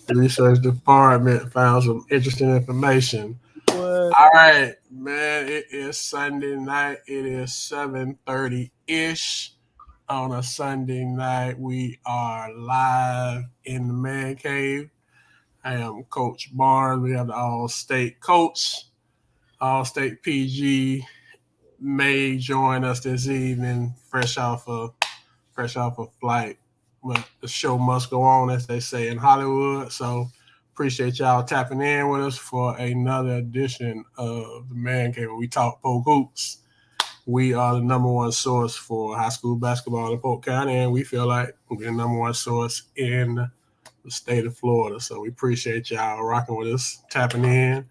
Research department found some interesting information. What? All right, man. It is Sunday night. It is 7:30 ish on a Sunday night. We are live in the man cave. I am Coach Barnes. We have the All-State coach, All-State PG may join us this evening, fresh off a flight. But the show must go on, as they say in Hollywood. So appreciate y'all tapping in with us for another edition of the Man Cave where we talk Polk hoops. We are the number one source for high school basketball in Polk County, and we feel like we're the number one source in the state of Florida. So we appreciate y'all rocking with us, tapping in.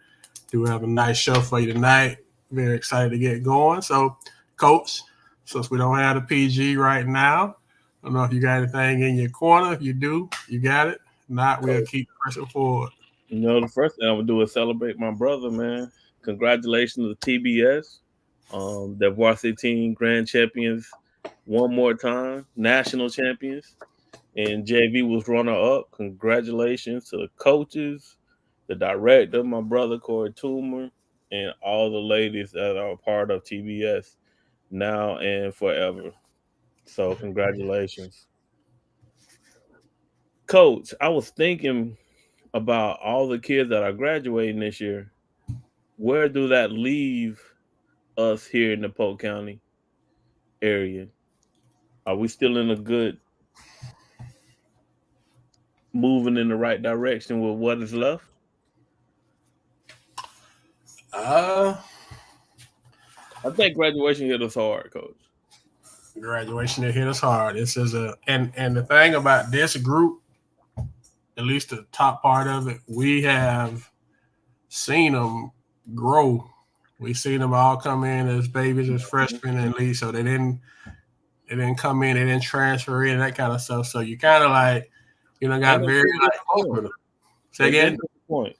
Do have a nice show for you tonight. Very excited to get going. So, Coach, since we don't have the PG right now, I don't know if you got anything in your corner. If you do, you got it. If not, we'll keep pressing forward. The first thing I'm gonna do is celebrate my brother, man. Congratulations to TBS, the varsity team grand champions one more time, national champions, and JV was runner up. Congratulations to the coaches, the director, my brother Corey Toomer, and all the ladies that are part of TBS now and forever. So congratulations, Coach. I was thinking about all the kids that are graduating this year. Where do that leave us here in the Polk County area? Are we still in a good moving in the right direction with what is left? Uh, I think graduation hit us hard, Coach. Graduation that hit us hard. This is and the thing about this group, at least the top part of it, we have seen them grow. We seen them all come in as babies, as freshmen, at least. So they didn't come in, they didn't transfer in, that kind of stuff. So you kind of like, And got they very didn't like close with disappoint. them. Say They again, didn't disappoint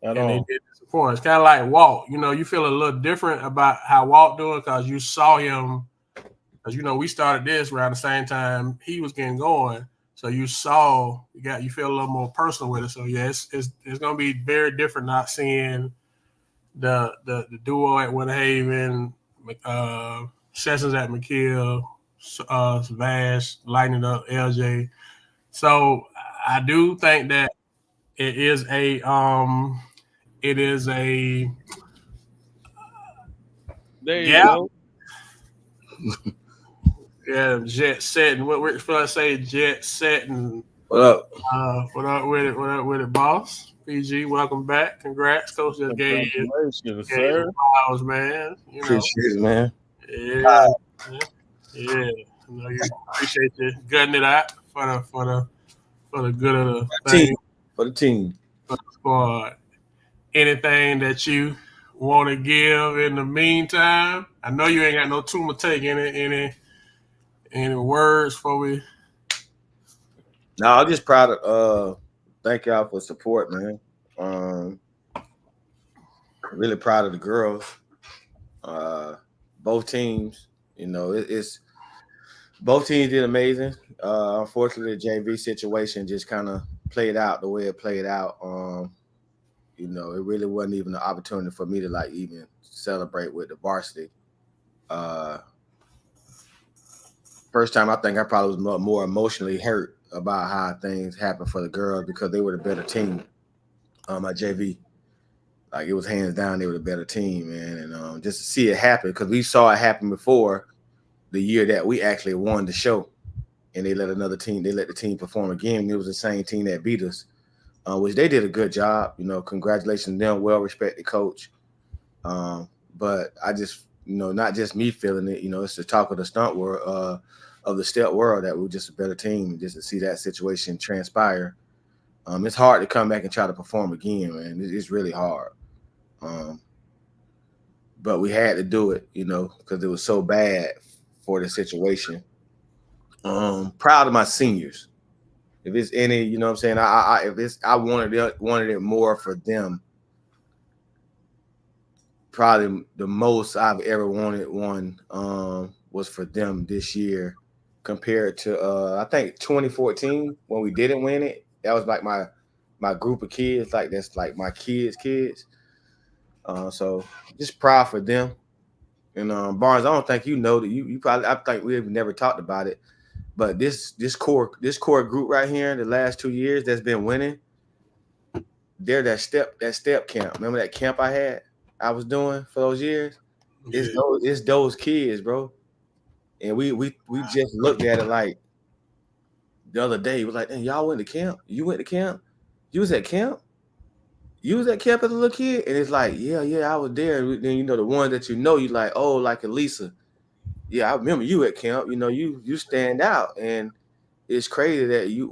at and they all. did disappoint. It's kind of like Walt. You feel a little different about how Walt doing because you saw him. Because we started this around the same time he was getting going. So you feel a little more personal with it. So yeah, it's gonna be very different not seeing the duo at Winhaven, Sessions at McKeel, Vash lighting up LJ. So I do think that it is a it is a There you gap. go. Yeah, jet setting. What we're supposed to say, jet setting. What up? What up with it? What up with it, boss? PG, welcome back. Congrats, coach. Just Congratulations, gave you sir. flowers, man. Appreciate it, man. Yeah, yeah. You appreciate you gutting it out for the good of the Team thing, for the team. for the squad. Anything that you want to give in the meantime? I know you ain't got no tumor take any words for we. No, I'm just proud of thank y'all for support, man. Um really proud of the girls. Uh both teams, it's both teams did amazing. Unfortunately the JV situation just kind of played out the way it played out. It really wasn't even an opportunity for me to like even celebrate with the varsity. Uh First time I think I probably was more emotionally hurt about how things happened for the girls because they were the better team. My JV, like it was hands down, they were the better team, man. And just to see it happen because we saw it happen before the year that we actually won the show, and they let the team perform again. It was the same team that beat us, which they did a good job. Congratulations to them, well respected coach. But I just, not just me feeling it. It's the talk of the stunt world, of the step world that we're just a better team. Just to see that situation transpire, it's hard to come back and try to perform again, man. It's really hard. Um, but we had to do it, because it was so bad for the situation. Proud of my seniors. If it's any, what I'm saying, I wanted it more for them. Probably the most I've ever wanted one was for them this year compared to I think 2014 when we didn't win it that was like my group of kids, like that's like my kids. So just proud for them. And Barnes, I don't think you know that you probably I think we've never talked about it, but this core group right here in the last 2 years that's been winning, they're that step camp. Remember that camp I was doing for those years? It's Yeah. those kids, bro. And we just looked at it like the other day. We're like, "Hey, y'all went to camp? You went to camp? You was at camp? You was at camp as a little kid?" And it's like, yeah, I was there. Then the ones that you like, oh, like Elisa. Yeah, I remember you at camp. You stand out, and it's crazy that you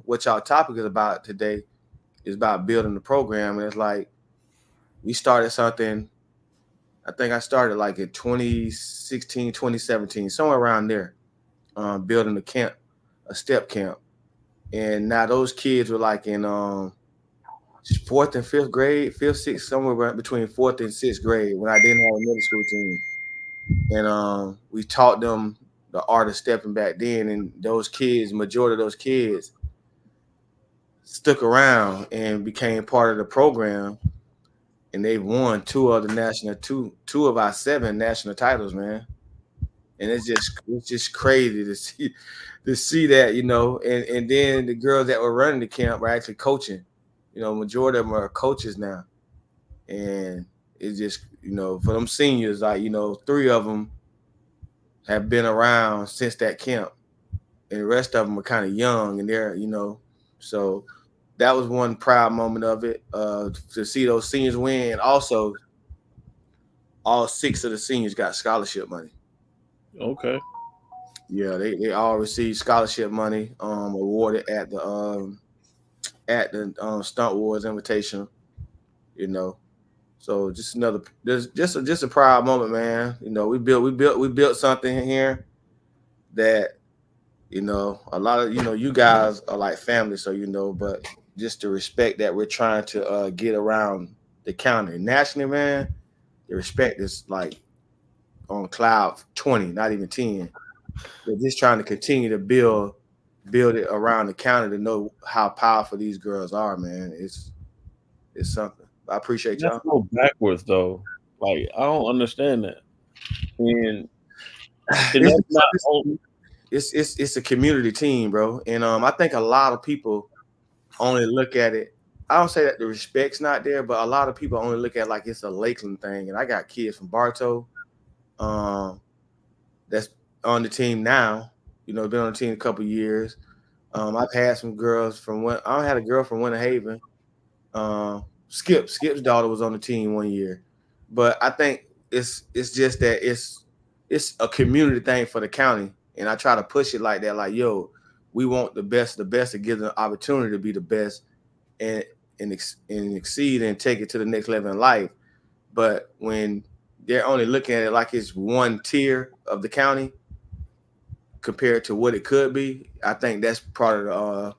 what y'all topic is about today is about building the program, and it's like we started something. I think I started like in 2016, 2017, somewhere around there, building a camp, a step camp. And now those kids were like in fourth and fifth grade, fifth, sixth, somewhere between fourth and sixth grade when I didn't have a middle school team. And we taught them the art of stepping back then. And those kids, majority of those kids, stuck around and became part of the program. And they've won two of our 7 national titles, man. And it's just crazy to see that, and then the girls that were running the camp were actually coaching. Majority of them are coaches now. And it's just, for them seniors, like, 3 of them have been around since that camp. And the rest of them are kind of young and so that was one proud moment of it, to see those seniors win. And also, all 6 of the seniors got scholarship money. Okay. Yeah, they all received scholarship money, awarded at the Stunt Wars Invitational. You know, so just another, just a proud moment, man. We built something here that a lot of you guys are like family, so but just the respect that we're trying to get around the county nationally, man. The respect is like on cloud 20, not even 10. They're just trying to continue to build it around the county to know how powerful these girls are, man. It's something. I appreciate That's y'all. so backwards though. Like I don't understand that. And It's that's not because it's a community team, bro. And I think a lot of people only look at it. I don't say that the respect's not there, but a lot of people only look at it like it's a Lakeland thing. And I got kids from Bartow, um, that's on the team now. Been on the team a couple years. I've had some girls from I had a girl from Winter Haven. Skip's daughter was on the team one year, but I think it's just that it's a community thing for the county, and I try to push it like that. Like, yo, we want the best to give them the opportunity to be the best and and exceed and take it to the next level in life. But when they're only looking at it like it's one tier of the county compared to what it could be, I think that's part of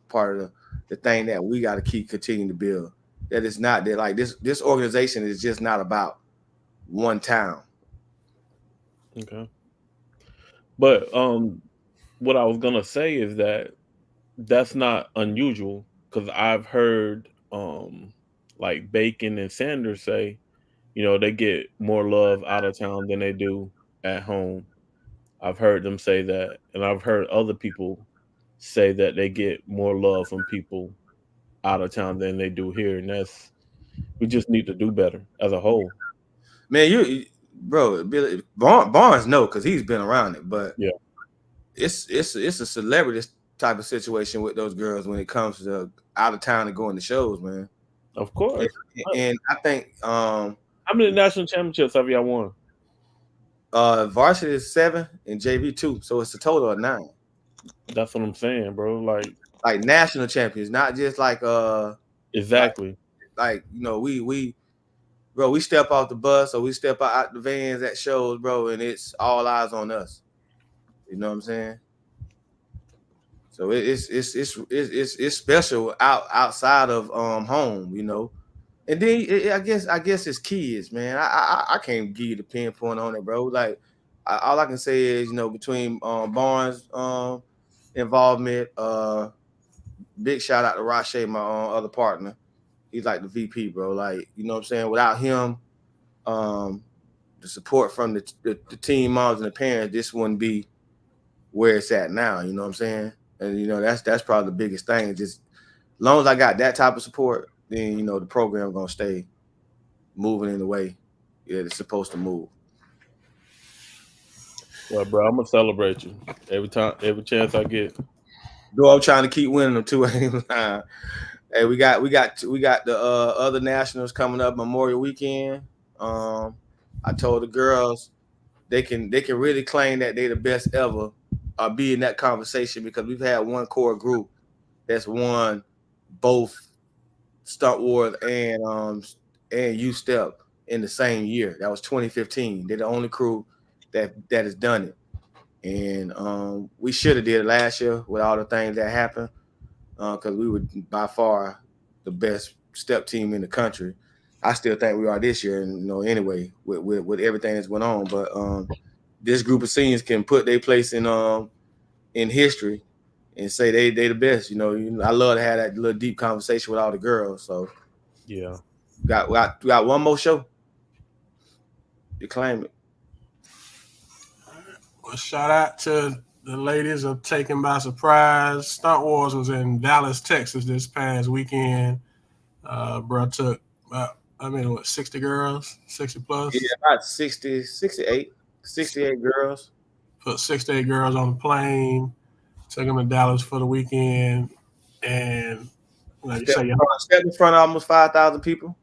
the thing that we got to keep continuing to build. That it's not that like this organization is just not about one town. okay. But what I was gonna say is that that's not unusual because I've heard like Bacon and Sanders say, they get more love out of town than they do at home. I've heard them say that, and I've heard other people say that they get more love from people out of town than they do here, and we just need to do better as a whole. Man, bro, Billy Barnes no, because he's been around it, but Yeah, it's a celebrity type of situation with those girls when it comes to out of town and going to shows, man. of And, course. and I think How many national championships have y'all won? varsity is 7 and JV 2, so it's a total of 9. That's what I'm saying, bro. Like national champions, not just like Exactly. we bro, we step off the bus or we step out the vans at shows, bro, and it's all eyes on us. You know what I'm saying? So it's special outside of home. And then I guess it's kids, man. I can't give you the pinpoint on it, bro. Like all I can say is between Barnes involvement, big shout out to Rashay, my other partner. He's like the VP, bro. Like, you know what I'm saying? Without him, the support from the team moms and the parents, this wouldn't be where it's at now. You know what I'm saying? And you know, that's probably the biggest thing. Just as long as I got that type of support, then you know the program gonna stay moving in the way it's supposed to move. Well, bro, I'm gonna celebrate you every chance I get. Though I'm trying to keep winning them too. Hey, we got the other nationals coming up Memorial Weekend. I told the girls they can really claim that they the best ever, be in that conversation because we've had one core group that's won both Stunt Wars and U Step in the same year. That was 2015. They're the only crew that has done it. And we should have did it last year with all the things that happened because we were by far the best step team in the country. I still think we are this year, and you know, anyway, with everything that's went on. But this group of seniors can put their place in history and say they the best. You know, I love to have that little deep conversation with all the girls. So yeah, got one more show. You claim it. Well, shout out to the ladies of Taken by Surprise. Stunt Wars was in Dallas, Texas this past weekend. Bro took about, 60 girls, 60 plus? Yeah, about 60, 68 girls. Put 68 girls on the plane, took them to Dallas for the weekend, and like you say, step in front of almost 5,000 people.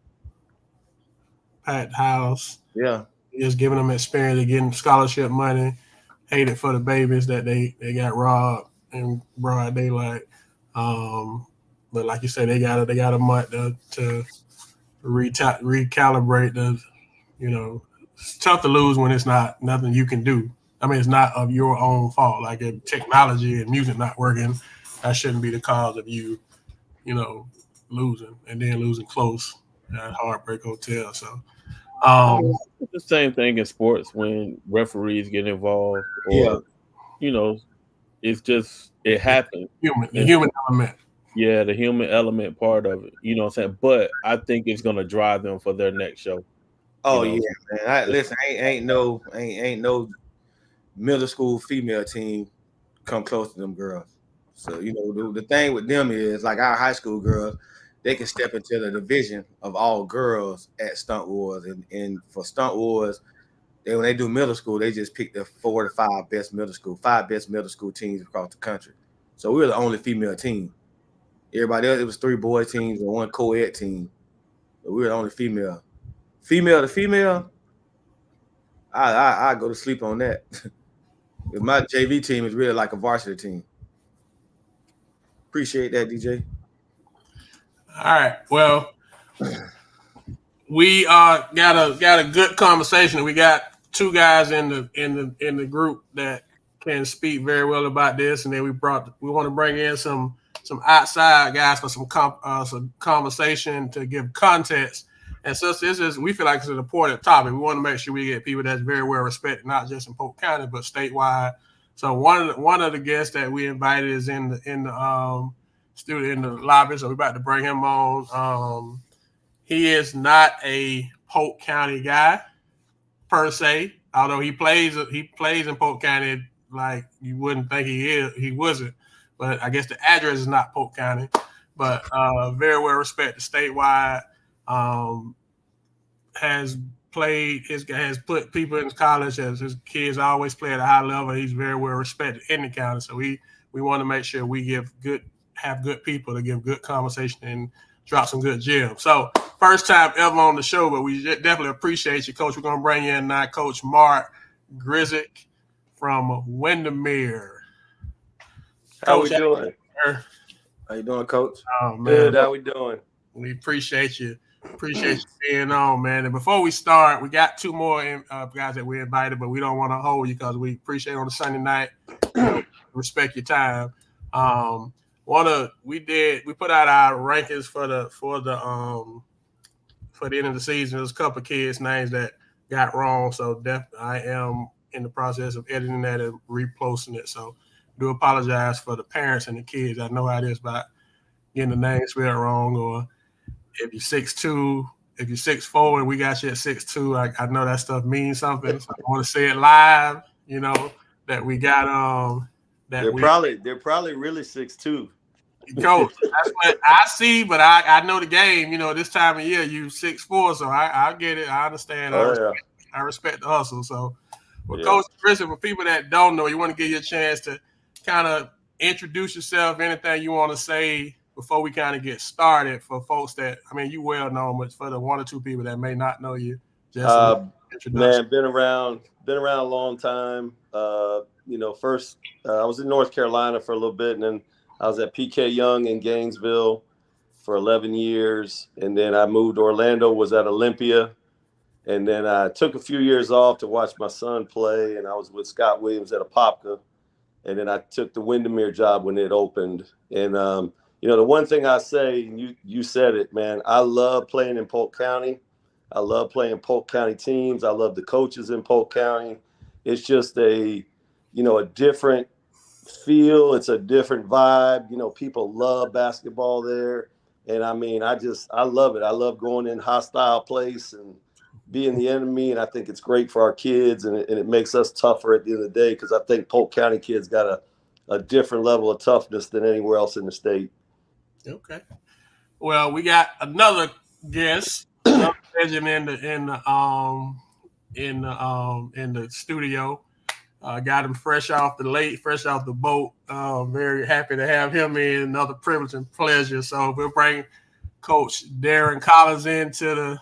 Packed house. Yeah. Just giving them experience of getting scholarship money. Hated for the babies that they got robbed in broad daylight. But like you said, they got a month to recalibrate the, you know, it's tough to lose when it's not nothing you can do. I mean, it's not of your own fault. Like if technology and music not working, that shouldn't be the cause of you, you know, losing and then losing close at Heartbreak Hotel. So it's the same thing in sports when referees get involved, or yeah, you know, it's just it happens. The human element. Yeah, the human element part of it. You know what I'm saying? But I think it's gonna drive them for their next show. Oh yeah, man. Listen, ain't no middle school female team come close to them girls. So you know the thing with them is like our high school girls, they can step into the division of all girls at Stunt Wars, and for Stunt Wars, when they do middle school, they just pick the 4 to 5 best middle school teams across the country. So we were the only female team. Everybody else, it was 3 boy teams and 1 co-ed team. But we were the only female. Female to female, I go to sleep on that. My JV team is really like a varsity team. Appreciate that, DJ. All right. Well, we got a good conversation. We got 2 guys in the group that can speak very well about this, and then we want to bring in some outside guys for some conversation to give context. And since we feel like it's an important topic, we want to make sure we get people that's very well respected, not just in Polk County but statewide. So one of the guests that we invited is in the studio in the lobby, so we're about to bring him on. He is not a Polk County guy per se, although he plays in Polk County like you wouldn't think he wasn't. But I guess the address is not Polk County, but very well respected statewide. Has put people in college as his kids always play at a high level. He's very well respected in the county. So we want to make sure we have good people to give good conversation and drop some good gems. So first time ever on the show, but we definitely appreciate you, Coach. We're going to bring in now Coach Mark Grizik from Windermere. How we doing? How you doing, Coach? Oh, man. Good. How we doing? We appreciate you. Appreciate you being on, man. And before we start, we got 2 more guys that we invited, but we don't want to hold you because we appreciate on a Sunday night. Respect your time. We put out our rankings for the end of the season. There's a couple of kids' names that got wrong, so I am in the process of editing that and reposting it. So do apologize for the parents and the kids. I know how it is about getting the name spelled wrong, or if you're 6'2", if you're 6'4", and we got you at 6'2", I know that stuff means something. So I want to say it live, that we got They're probably really 6'2". Coach, that's what I see, but I know the game. This time of year, you 6'4", so I get it. I understand. I respect the hustle. So, Coach Christian, for people that don't know, you want to give you a chance to kind of introduce yourself, anything you want to say before we kind of get started for folks that, you well known, but for the one or two people that may not know you, just introduction. Man, been around a long time. First I was in North Carolina for a little bit, and then I was at PK Young in Gainesville for 11 years. And then I moved to Orlando, was at Olympia. And then I took a few years off to watch my son play. And I was with Scott Williams at Apopka. And then I took the Windermere job when it opened. And, the one thing I say, and you said it, man, I love playing in Polk County. I love playing Polk County teams. I love the coaches in Polk County. It's just a different feel. It's a different vibe. People love basketball there. And I love it. I love going in hostile place and being the enemy. And I think it's great for our kids, and it makes us tougher at the end of the day, because I think Polk County kids got a different level of toughness than anywhere else in the state. Okay. Well, we got another guest, another legend in the studio. Got him fresh off the boat. Very happy to have him in. Another privilege and pleasure. So we'll bring Coach Darren Collins into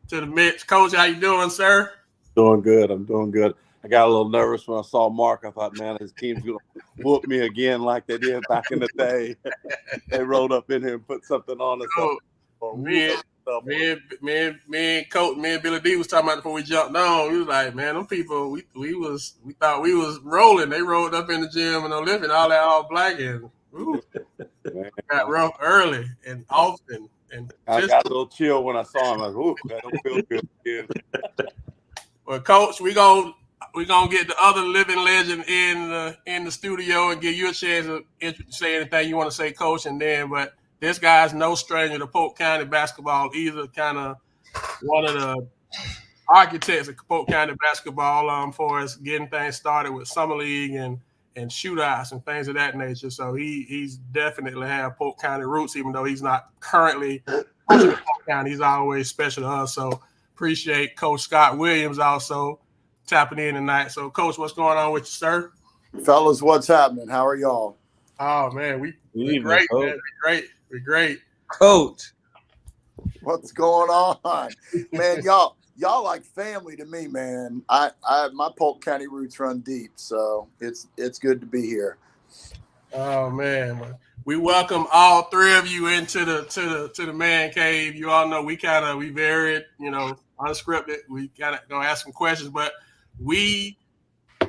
the mix. Coach, how you doing, sir? Doing good. I'm doing good. I got a little nervous when I saw Mark. I thought, man, his team's going to whoop me again like they did back in the day. They rolled up in here and put something on us. Me and Coach, me and Billy D was talking about before we jumped on. We was like, man, them people, we thought we was rolling. They rolled up in the gym and Olympia, all that all black, and got rough early and often. And I got a little chill when I saw him. Like, ooh, that don't feel good again. Well, Coach, we gonna get the other living legend in the studio and give you a chance to say anything you want to say, Coach, and then but. This guy's no stranger to Polk County basketball either. Kind of one of the architects of Polk County basketball for us getting things started with summer league and shootouts and things of that nature. So he's definitely have Polk County roots, even though he's not currently coaching Polk County. He's always special to us. So appreciate Coach Scott Williams also tapping in tonight. So, Coach, what's going on with you, sir? Fellas, what's happening? How are y'all? Oh man, we're great, man. We're great. Coach, what's going on? Man, y'all like family to me, man. I my Polk County roots run deep, so it's good to be here. Oh man. We welcome all three of you into the man cave. You all know we very, unscripted. We kind of gonna ask some questions, but we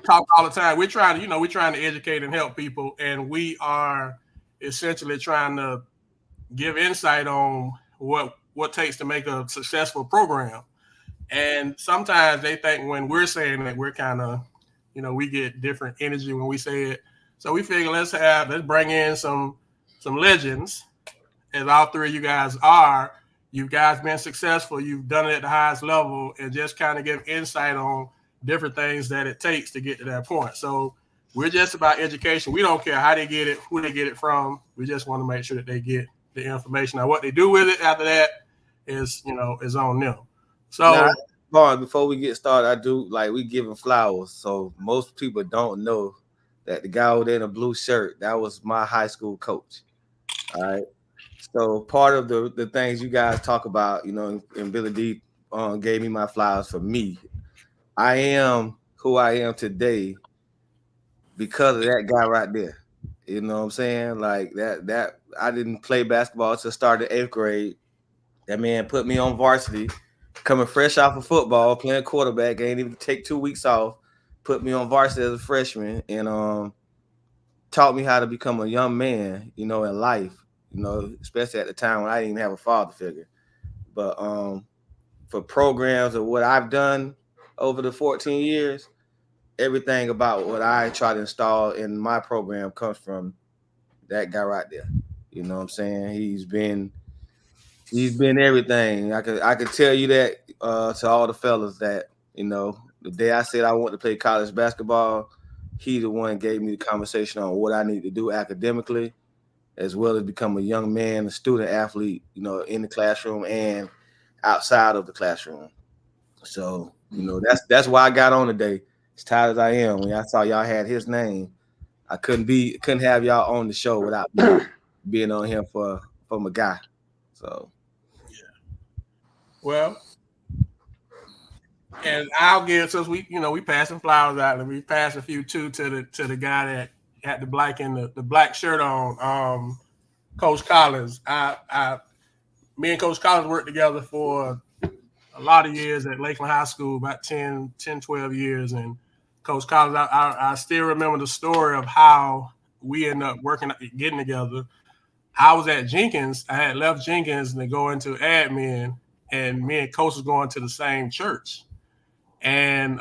talk all the time. We're trying to educate and help people, and we are essentially trying to give insight on what takes to make a successful program. And sometimes they think when we're saying that we're kind of, we get different energy when we say it. So we figure let's bring in some legends, as all three of you guys are. You guys been successful. You've done it at the highest level, and just kind of give insight on different things that it takes to get to that point. So we're just about education. We don't care how they get it, who they get it from. We just want to make sure that they get the information. Now, what they do with it after that is on them. So, now, before we get started, we giving flowers. So most people don't know that the guy over there in a blue shirt, that was my high school coach. All right. So part of the things you guys talk about, and Billy D gave me my flowers for me. I am who I am today because of that guy right there. You know what I'm saying? Like that I didn't play basketball until started 8th grade. That man put me on varsity, coming fresh off of football, playing quarterback, ain't even take 2 weeks off, put me on varsity as a freshman, and taught me how to become a young man, in life, especially at the time when I didn't even have a father figure. But for programs of what I've done over the 14 years, everything about what I try to install in my program comes from that guy right there. You know what I'm saying? He's been everything. I could tell you that to all the fellas that, you know, the day I said I want to play college basketball, he the one gave me the conversation on what I need to do academically, as well as become a young man, a student athlete, you know, in the classroom and outside of the classroom. So, you know, that's why I got on today. As tired as I am, when I saw y'all had his name, I couldn't have y'all on the show without being on here for my guy. So Well, and I'll give, since we passing flowers out, and we pass a few too to the guy that had the black the black shirt on, Coach Collins. Me and Coach Collins worked together for a lot of years at Lakeland High School, about 10, 12 years. And Coach Collins, I still remember the story of how we ended up getting together. I was at Jenkins. I had left Jenkins to go into admin, and me and Coach was going to the same church. And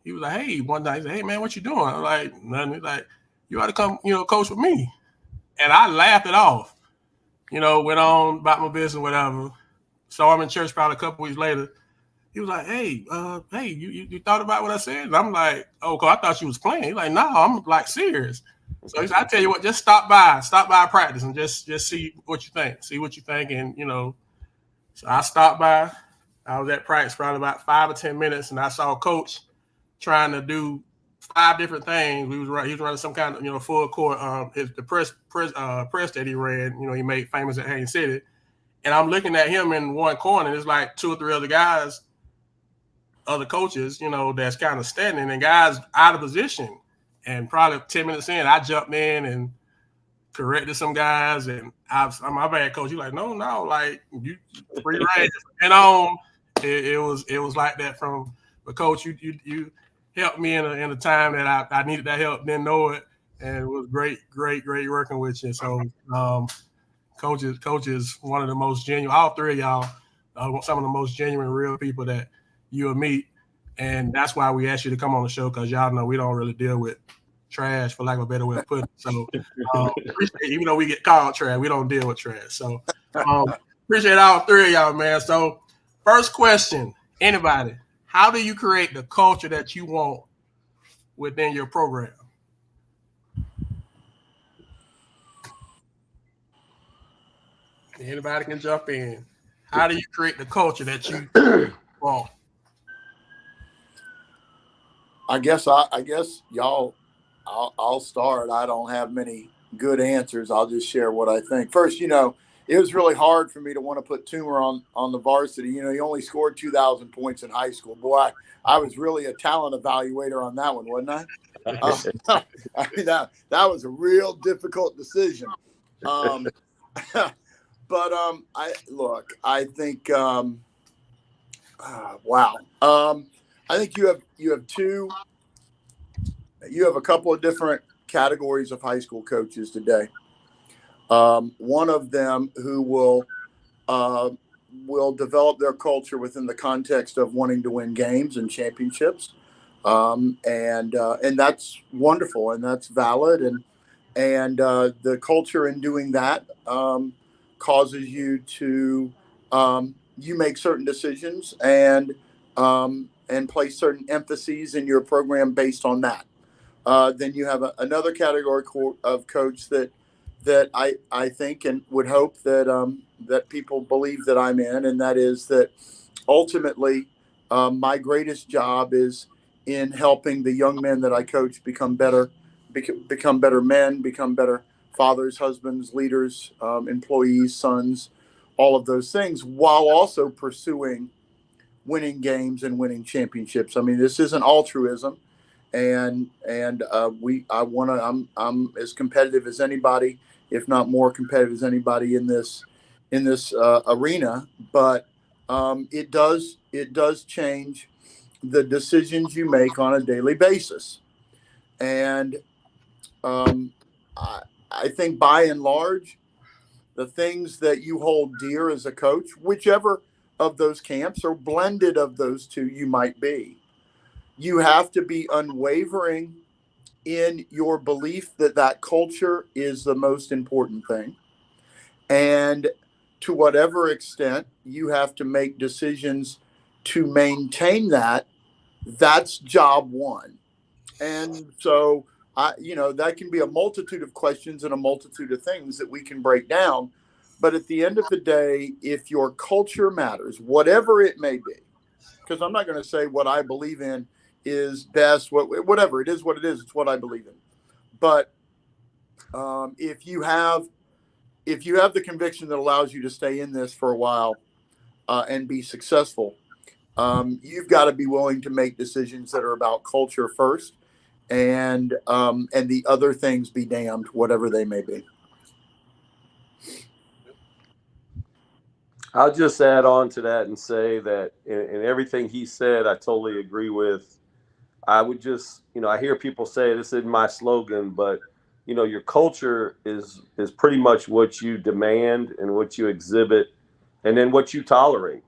he was like, "Hey," one night he said, "Hey man, what you doing?" I'm like, "Nothing." He's like, "You ought to come, coach with me." And I laughed it off. Went on about my business, whatever. Saw him in church probably a couple weeks later. He was like, "Hey, you thought about what I said?" And I'm like, "Oh, cause I thought you was playing." He's like, "No, I'm like serious." So he said, "I tell you what, just stop by practice and just see what you think, and So I stopped by. I was at practice probably about 5 or 10 minutes, and I saw Coach trying to do 5 different things. He was running some kind of full court. The press that he ran, he made famous at Haines City. And I'm looking at him in one corner. There's like 2 or 3 other guys, other coaches, that's kind of standing, and guys out of position. And probably 10 minutes in, I jumped in and corrected some guys, and I'm my bad, coach. You're like, no, like you free range and on. It was like that from the coach. You helped me in a time that I needed that help, didn't know it, and it was great working with you. So coach is one of the most genuine. All 3 of y'all are some of the most genuine, real people that you'll meet, and that's why we asked you to come on the show, because y'all know we don't really deal with trash, for lack of a better way of putting it. So even though we get called trash, we don't deal with trash. So appreciate all 3 of y'all, man. So first question, anybody, how do you create the culture that you want within your program? Anybody can jump in. How do you create the culture that you want? I guess y'all. I'll start. I don't have many good answers. I'll just share what I think. First, it was really hard for me to want to put Toomer on the varsity. He only scored 2,000 points in high school. Boy, I was really a talent evaluator on that one, wasn't I? I mean, that was a real difficult decision. But I think wow. I think you have a couple of different categories of high school coaches today. One of them who will develop their culture within the context of wanting to win games and championships, and that's wonderful, and that's valid, and the culture in doing that causes you to you make certain decisions and place certain emphases in your program based on that. Then you have another category of coach that I think and would hope that people believe that I'm in, and that is that ultimately my greatest job is in helping the young men that I coach become better men, become better fathers, husbands, leaders, employees, sons, all of those things, while also pursuing winning games and winning championships. I mean, this isn't altruism. I'm as competitive as anybody, if not more competitive as anybody in this arena. But it does change the decisions you make on a daily basis, and I think by and large, the things that you hold dear as a coach, whichever of those camps or blended of those two you might be, you have to be unwavering in your belief that culture is the most important thing. And to whatever extent you have to make decisions to maintain that, that's job one. And so that can be a multitude of questions and a multitude of things that we can break down. But at the end of the day, if your culture matters, whatever it may be, because I'm not going to say what I believe in is best, whatever it is, what it is, it's what I believe in. But if you have the conviction that allows you to stay in this for a while and be successful, you've got to be willing to make decisions that are about culture first, and the other things be damned, whatever they may be. I'll just add on to that and say that in everything he said, I totally agree with. I would just, I hear people say this isn't my slogan, but your culture is pretty much what you demand and what you exhibit, and then what you tolerate.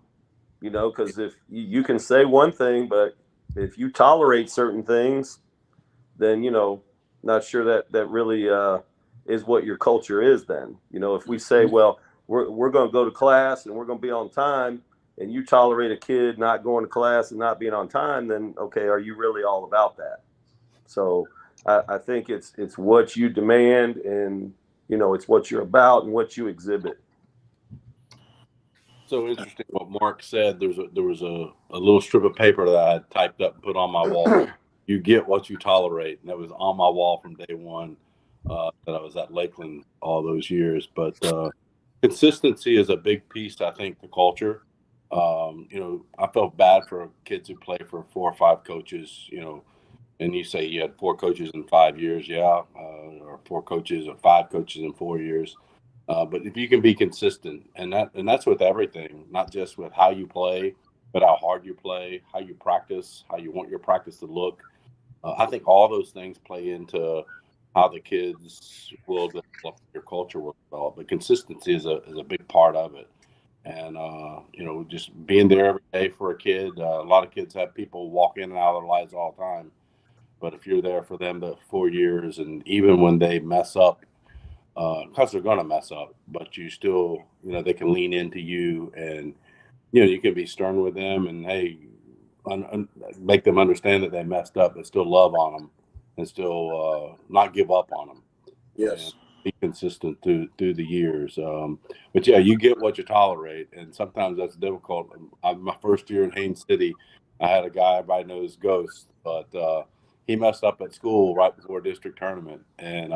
Because if you can say one thing, but if you tolerate certain things, then not sure that really is what your culture is. Then if we say, well, we're going to go to class and we're going to be on time, and you tolerate a kid not going to class and not being on time, then okay, are you really all about that? So I think it's what you demand, and it's what you're about and what you exhibit. So interesting what Mark said. There was a little strip of paper that I had typed up and put on my wall. You get what you tolerate, and that was on my wall from day one that I was at Lakeland all those years. But consistency is a big piece, I think, to culture. I felt bad for kids who play for 4 or 5 coaches. And you say you had 4 coaches in 5 years, yeah, or 4 coaches or 5 coaches in 4 years. But if you can be consistent, and that's with everything, not just with how you play, but how hard you play, how you practice, how you want your practice to look. I think all those things play into how the kids will develop, your culture will develop. But consistency is a big part of it. And just being there every day for a kid. A lot of kids have people walk in and out of their lives all the time. But if you're there for them the 4 years, and even when they mess up, because they're going to mess up, but you still, they can lean into you, and, you can be stern with them and, hey, make them understand that they messed up, but still love on them and still not give up on them. Yes. And be consistent through the years. But yeah, you get what you tolerate. And sometimes that's difficult. My first year in Haines City, I had a guy everybody knows Ghost, but he messed up at school right before district tournament. And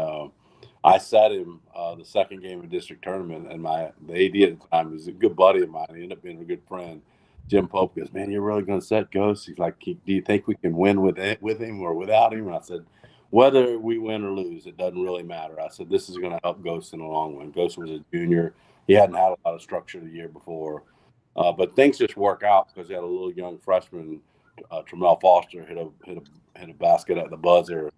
I sat him the second game of district tournament, and the AD at the time was a good buddy of mine. He ended up being a good friend. Jim Polk goes, "Man, you're really going to set Ghost?" He's like, "Do you think we can win with him or without him?" And I said, "Whether we win or lose, it doesn't really matter." I said, "This is going to help Ghost in the long run." Ghost was a junior. He hadn't had a lot of structure the year before. But things just work out because he had a little young freshman, Tramel Foster, hit a basket at the buzzer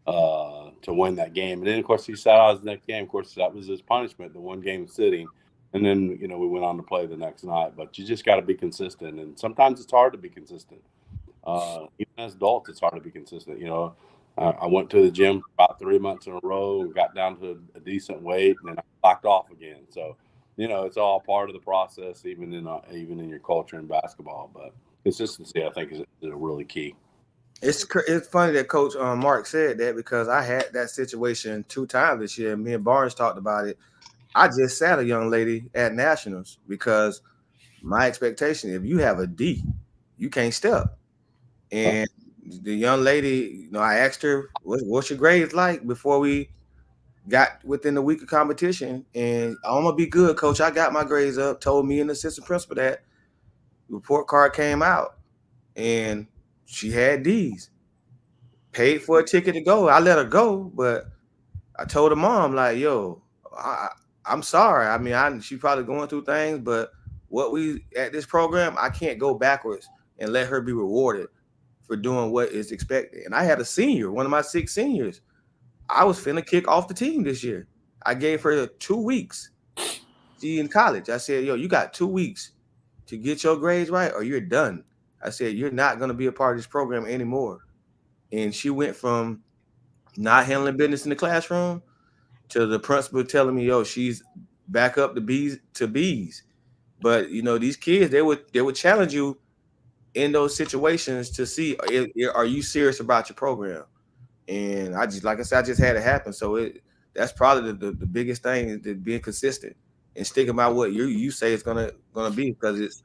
to win that game. And then, of course, he sat out his next game. Of course, that was his punishment, the one game sitting. And then, we went on to play the next night. But you just got to be consistent. And sometimes it's hard to be consistent. Even as adults, it's hard to be consistent. I went to the gym for about 3 months in a row, got down to a decent weight, and then I locked off again. So, it's all part of the process, even in your culture in basketball. But consistency, I think, is really key. It's funny that Coach Mark said that, because I had that situation 2 times this year. Me and Barnes talked about it. I just sat a young lady at Nationals because my expectation, if you have a D, you can't step. And the young lady, I asked her, what's your grades like before we got within the week of competition? And I'm going to be good, Coach. I got my grades up, told me and the assistant principal that. Report card came out, and she had D's. Paid for a ticket to go. I let her go, but I told her mom, like, yo, I'm sorry. I mean, she's probably going through things, but what we at this program, I can't go backwards and let her be rewarded for doing what is expected. And I had a senior, one of my 6 seniors. I was finna kick off the team this year. I gave her 2 weeks. She in college. I said, yo, you got 2 weeks to get your grades right, or you're done. I said, you're not going to be a part of this program anymore. And she went from not handling business in the classroom to the principal telling me, yo, she's back up the B's to B's. But these kids, they would challenge you in those situations to see, are you serious about your program? And I just, like I said, I just had it happen. So that's probably the biggest thing, is being consistent and sticking by what you say it's gonna be, because it's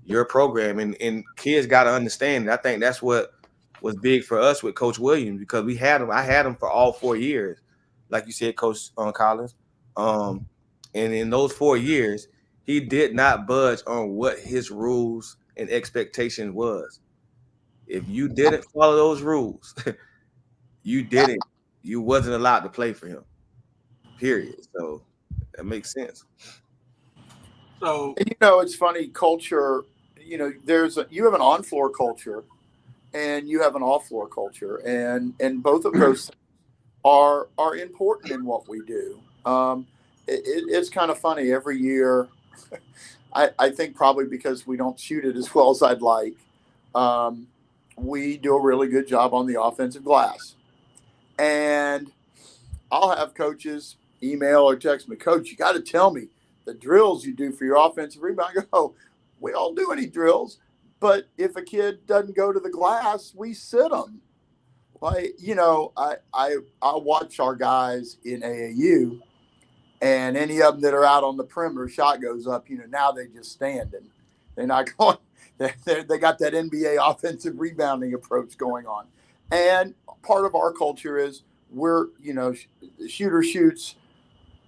your program, and kids got to understand it. I think that's what was big for us with Coach Williams, because we had him. I had him for all 4 years, like you said, Coach Collins. And in those 4 years, he did not budge on what his rules and expectations was. If you didn't follow those rules, you wasn't allowed to play for him. Period. So that makes sense. So And, it's funny, culture. You have an on-floor culture, and you have an off-floor culture, and both of those are important in what we do. It's kind of funny every year. I think probably because we don't shoot it as well as I'd like. We do a really good job on the offensive glass, and I'll have coaches email or text me, Coach, you got to tell me the drills you do for your offensive rebound. I go, we don't do any drills, but if a kid doesn't go to the glass, we sit them. Like, I watch our guys in AAU, and any of them that are out on the perimeter, shot goes up. Now they just stand, and they're not going. They got that NBA offensive rebounding approach going on, and part of our culture is we're shooter shoots,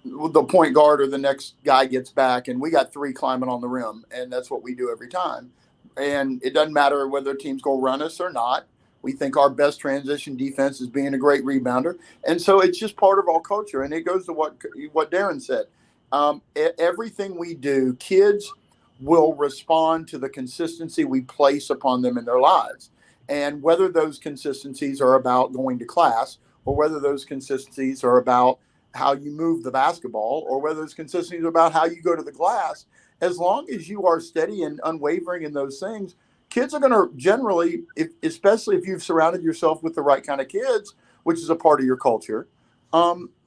the point guard or the next guy gets back, and we got 3 climbing on the rim, and that's what we do every time. And it doesn't matter whether teams go run us or not. We think our best transition defense is being a great rebounder, and so it's just part of our culture. And it goes to what Darren said. Everything we do, kids will respond to the consistency we place upon them in their lives, and whether those consistencies are about going to class, or whether those consistencies are about how you move the basketball, or whether those consistencies are about how you go to the glass. As long as you are steady and unwavering in those things, kids are going to generally, especially if you've surrounded yourself with the right kind of kids, which is a part of your culture,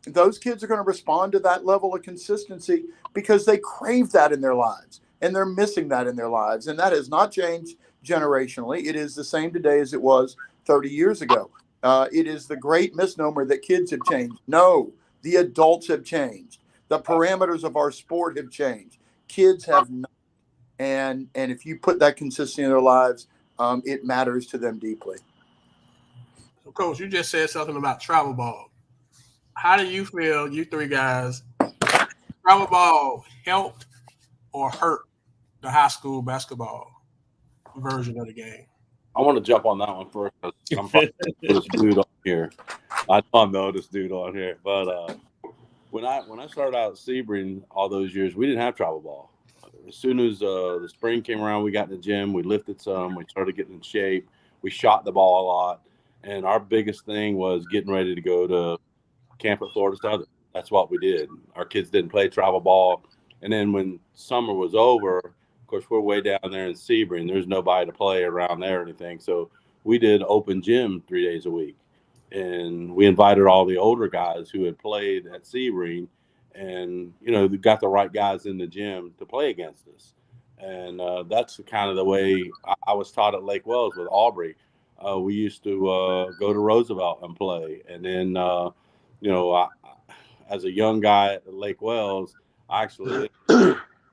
those kids are going to respond to that level of consistency because they crave that in their lives, and they're missing that in their lives. And that has not changed generationally. It is the same today as it was 30 years ago. It is the great misnomer that kids have changed. No, the adults have changed. The parameters of our sport have changed. Kids have not. And if you put that consistency in their lives, it matters to them deeply. So, Coach, you just said something about travel ball. How do you feel, you 3 guys, travel ball helped or hurt the high school basketball version of the game? I want to jump on that one first, because I'm probably this dude on here. I don't know this dude on here, but when I started out at Sebring all those years, we didn't have travel ball. As soon as the spring came around, we got in the gym, we lifted some, we started getting in shape, we shot the ball a lot, and our biggest thing was getting ready to go to camp at Florida Southern. That's what we did. Our kids didn't play travel ball, and then when summer was over, of course, we're way down there in Sebring. There's nobody to play around there or anything, so we did open gym 3 days a week, and we invited all the older guys who had played at Sebring, and they got the right guys in the gym to play against us. And that's kind of the way I was taught at Lake Wells with Aubrey. We used to go to Roosevelt and play, and then as a young guy at Lake Wells, I actually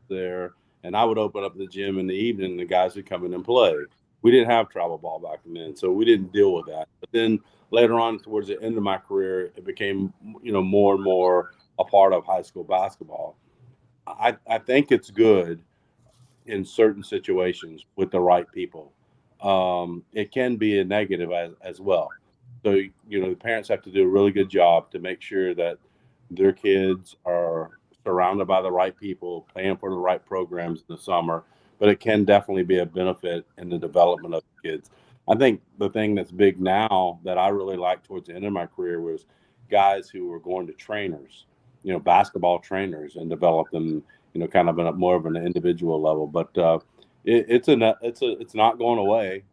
there, and I would open up the gym in the evening, and the guys would come in and play. We didn't have travel ball back then, so we didn't deal with that. But then later on, towards the end of my career, it became more and more a part of high school basketball. I think it's good in certain situations with the right people. It can be a negative as well. So, the parents have to do a really good job to make sure that their kids are surrounded by the right people, playing for the right programs in the summer. But it can definitely be a benefit in the development of the kids. I think the thing that's big now that I really liked towards the end of my career was guys who were going to trainers, basketball trainers, and develop them, kind of more of an individual level. But it's not going away.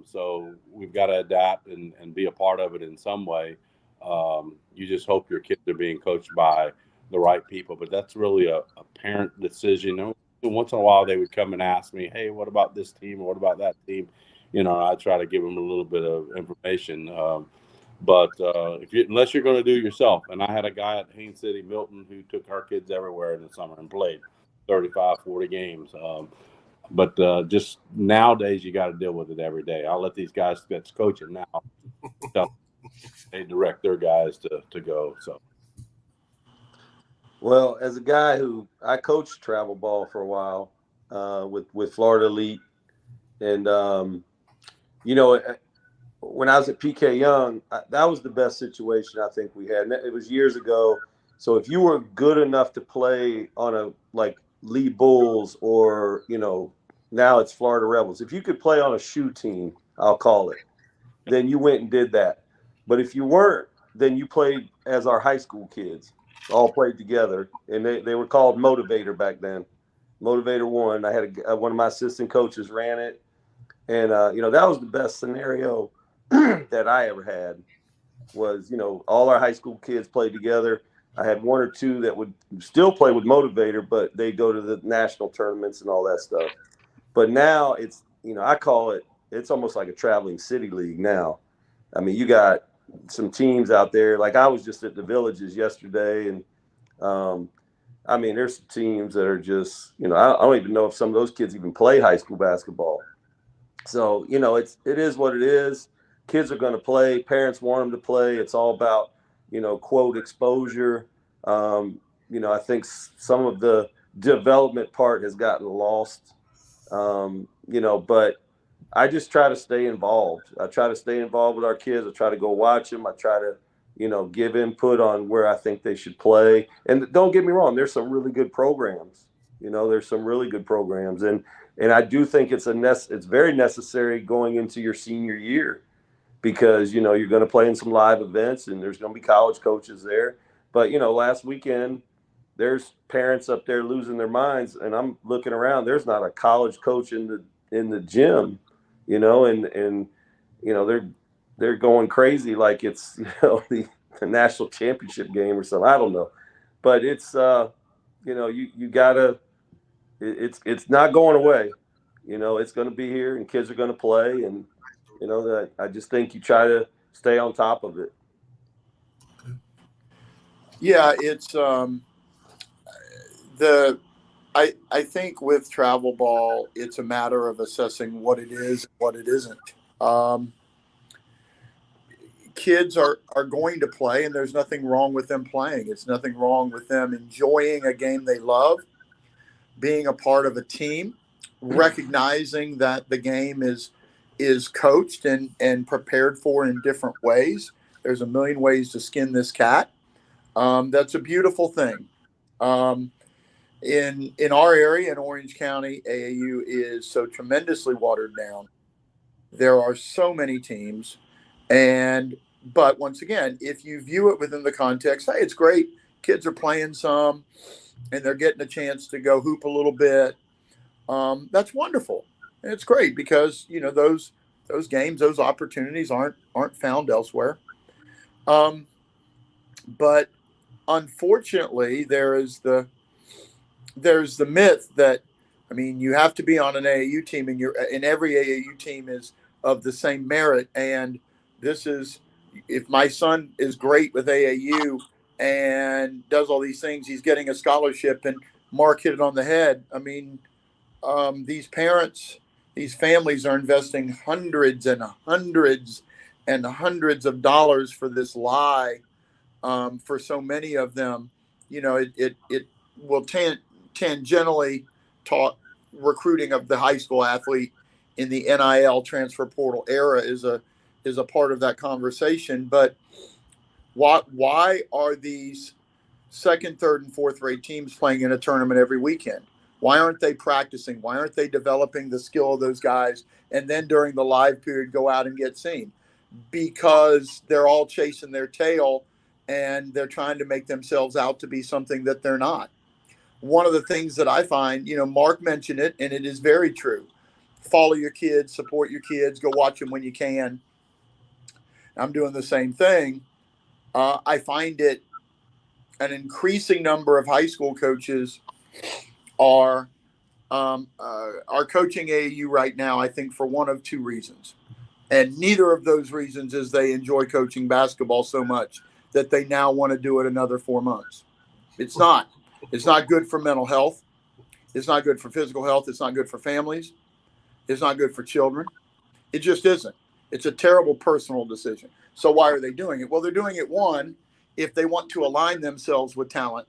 So we've got to adapt and be a part of it in some way. You just hope your kids are being coached by the right people. But that's really a parent decision. Once in a while, they would come and ask me, "Hey, what about this team or what about that team?" I try to give them a little bit of information. But unless you're going to do it yourself, and I had a guy at Haines City, Milton, who took our kids everywhere in the summer and played 35, 40 games. But just nowadays, you got to deal with it every day. I'll let these guys that's coaching now, they direct their guys to go. So, well, as a guy who I coached travel ball for a while with Florida Elite, and when I was at PK Young, that was the best situation I think we had. And it was years ago. So if you were good enough to play on a like Lee Bulls or now it's Florida Rebels, if you could play on a shoe team, I'll call it, then you went and did that. But if you weren't, then you played as our high school kids, all played together, and they were called Motivator back then. Motivator One. I had one of my assistant coaches ran it, and that was the best scenario that I ever had. Was all our high school kids played together. I had one or two that would still play with Motivator, but they go to the national tournaments and all that stuff. But now it's I call it's almost like a traveling city league now. I mean, you got some teams out there. Like I was just at the Villages yesterday, and I mean, there's some teams that are just I don't even know if some of those kids even play high school basketball. So it is what it is. Kids are going to play. Parents want them to play. It's all about quote exposure. I think some of the development part has gotten lost. But I just try to stay involved. I try to stay involved with our kids. I try to go watch them. I try to, give input on where I think they should play. And don't get me wrong, there's some really good programs. There's some really good programs. And I do think it's very necessary going into your senior year because, you're going to play in some live events and there's going to be college coaches there. But, last weekend, there's parents up there losing their minds, and I'm looking around. There's not a college coach in the gym, and they're going crazy like it's the national championship game or something. I don't know, but it's you gotta. It's not going away. It's going to be here, and kids are going to play, and that I just think you try to stay on top of it. Yeah, it's I think with travel ball, it's a matter of assessing what it is and what it isn't. Kids are going to play, and there's nothing wrong with them playing. It's nothing wrong with them enjoying a game they love, being a part of a team, recognizing that the game is coached and prepared for in different ways. There's a million ways to skin this cat. That's a beautiful thing. In our area in Orange County, AAU is so tremendously watered down. There are so many teams, but once again, if you view it within the context, hey, it's great. Kids are playing some, and they're getting a chance to go hoop a little bit. That's wonderful. And it's great because those games, those opportunities aren't found elsewhere. But unfortunately, there's the myth that, I mean, you have to be on an AAU team, and every AAU team is of the same merit. And this is, if my son is great with AAU and does all these things, he's getting a scholarship. And Mark hit it on the head. I mean, these parents, these families are investing hundreds and hundreds and hundreds of dollars for this lie. For so many of them, it will tangentially taught recruiting of the high school athlete in the NIL transfer portal era is a part of that conversation. But why are these second, third, and fourth rate teams playing in a tournament every weekend? Why aren't they practicing? Why aren't they developing the skill of those guys? And then during the live period, go out and get seen? Because they're all chasing their tail and they're trying to make themselves out to be something that they're not. One of the things that I find, Mark mentioned it, and it is very true. Follow your kids, support your kids, go watch them when you can. I'm doing the same thing. I find it an increasing number of high school coaches are coaching AAU right now, I think, for one of two reasons. And neither of those reasons is they enjoy coaching basketball so much that they now want to do it another 4 months. It's not. It's not good for mental health. It's not good for physical health. It's not good for families. It's not good for children. It just isn't. It's a terrible personal decision. So why are they doing it? Well, they're doing it, one, if they want to align themselves with talent,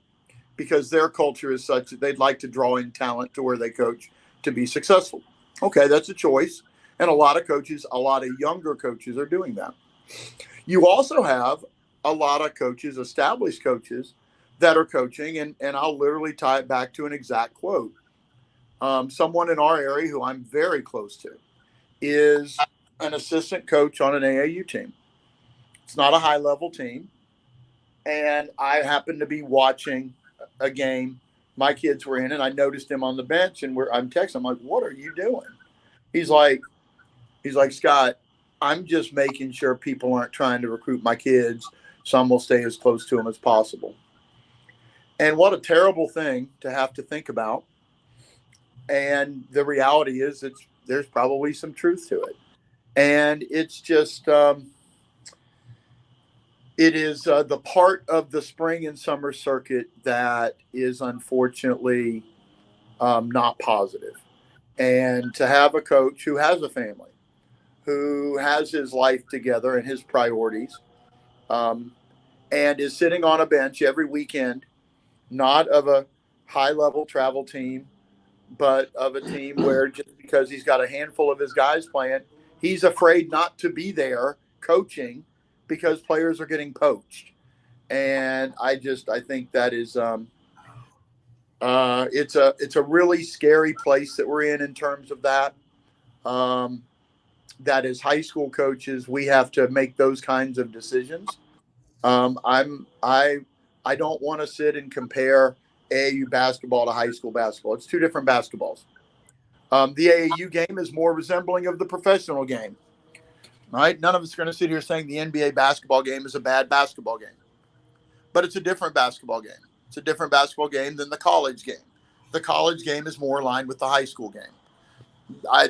because their culture is such that they'd like to draw in talent to where they coach to be successful. Okay, that's a choice. And a lot of coaches, a lot of younger coaches are doing that. You also have a lot of coaches, established coaches, that are coaching, and I'll literally tie it back to an exact quote. Someone in our area who I'm very close to is an assistant coach on an AAU team. It's not a high-level team. And I happened to be watching a game my kids were in, and I noticed him on the bench, and I'm texting. I'm like, "What are you doing?" He's like, "Scott, I'm just making sure people aren't trying to recruit my kids, so I'm gonna stay as close to them as possible." And what a terrible thing to have to think about. And the reality is, there's probably some truth to it. And it's just, it is the part of the spring and summer circuit that is unfortunately not positive. And to have a coach who has a family, who has his life together and his priorities, and is sitting on a bench every weekend, not of a high-level travel team, but of a team where just because he's got a handful of his guys playing, he's afraid not to be there coaching because players are getting poached. And I think that is it's a really scary place that we're in terms of that. That as high school coaches, we have to make those kinds of decisions. I don't want to sit and compare AAU basketball to high school basketball. It's two different basketballs. The AAU game is more resembling of the professional game, right? None of us are going to sit here saying the NBA basketball game is a bad basketball game, but it's a different basketball game. It's a different basketball game than the college game. The college game is more aligned with the high school game.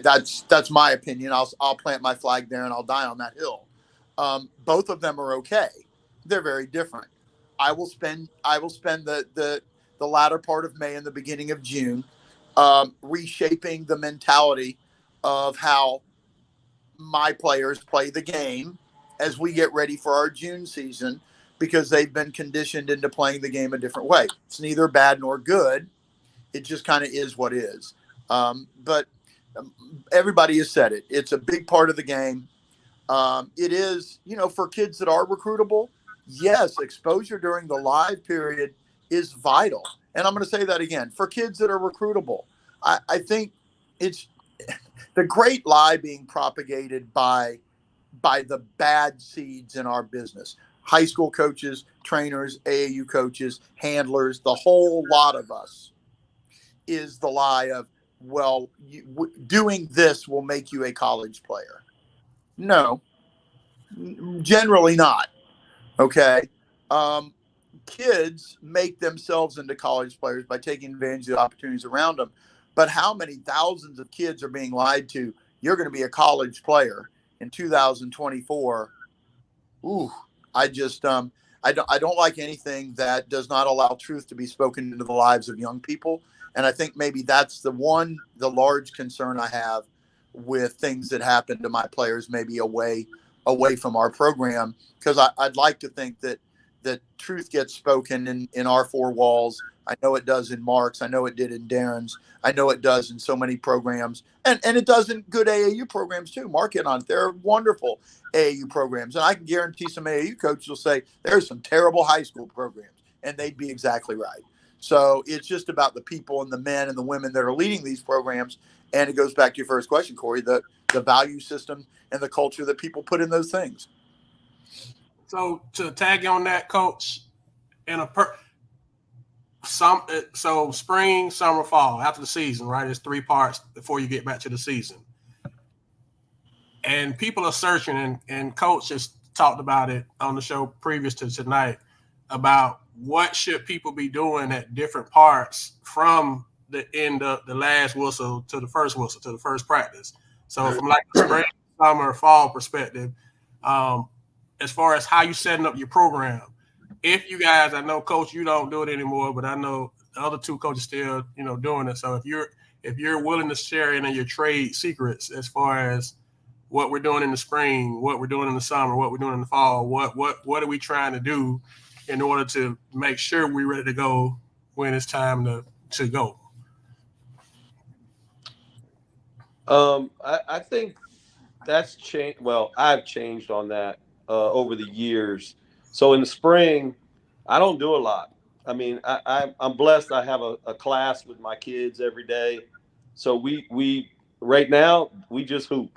That's my opinion. I'll plant my flag there and I'll die on that hill. Both of them are okay. They're very different. I will spend the latter part of May and the beginning of June reshaping the mentality of how my players play the game as we get ready for our June season, because they've been conditioned into playing the game a different way. It's neither bad nor good. It just kind of is what is. But everybody has said it. It's a big part of the game. It is, for kids that are recruitable, yes, exposure during the live period is vital. And I'm going to say that again. For kids that are recruitable, I think it's the great lie being propagated by the bad seeds in our business. High school coaches, trainers, AAU coaches, handlers, the whole lot of us, is the lie of, well, doing this will make you a college player. No, generally not. Okay. Kids make themselves into college players by taking advantage of the opportunities around them. But how many thousands of kids are being lied to? You're going to be a college player in 2024. Ooh, I just I don't like anything that does not allow truth to be spoken into the lives of young people. And I think maybe that's the large concern I have with things that happen to my players, maybe away from our program, because I'd like to think that truth gets spoken in our four walls. I know it does in Mark's. I know it did in Darren's. I know it does in so many programs, and it does in good AAU programs too. Mark hit on it. They're wonderful AAU programs, and I can guarantee some AAU coaches will say there's some terrible high school programs, and they'd be exactly right. So it's just about the people and the men and the women that are leading these programs. And it goes back to your first question, Corey, the value system and the culture that people put in those things. So to tag on that, Coach, so spring, summer, fall, after the season, right? It's 3 parts before you get back to the season. And people are searching, and Coach has talked about it on the show previous to tonight, about what should people be doing at different parts from the end of the last whistle to the first practice. So from like the spring, summer, fall perspective, as far as how you setting up your program, if you guys, I know, Coach, you don't do it anymore, but I know the other two coaches still, doing it. So if you're willing to share any of your trade secrets as far as what we're doing in the spring, what we're doing in the summer, what we're doing in the fall, what are we trying to do in order to make sure we're ready to go when it's time to go? I think that's changed. Well, I've changed on that over the years. So in the spring, I don't do a lot. I mean, I'm blessed. I have a class with my kids every day. So we right now we just hoop.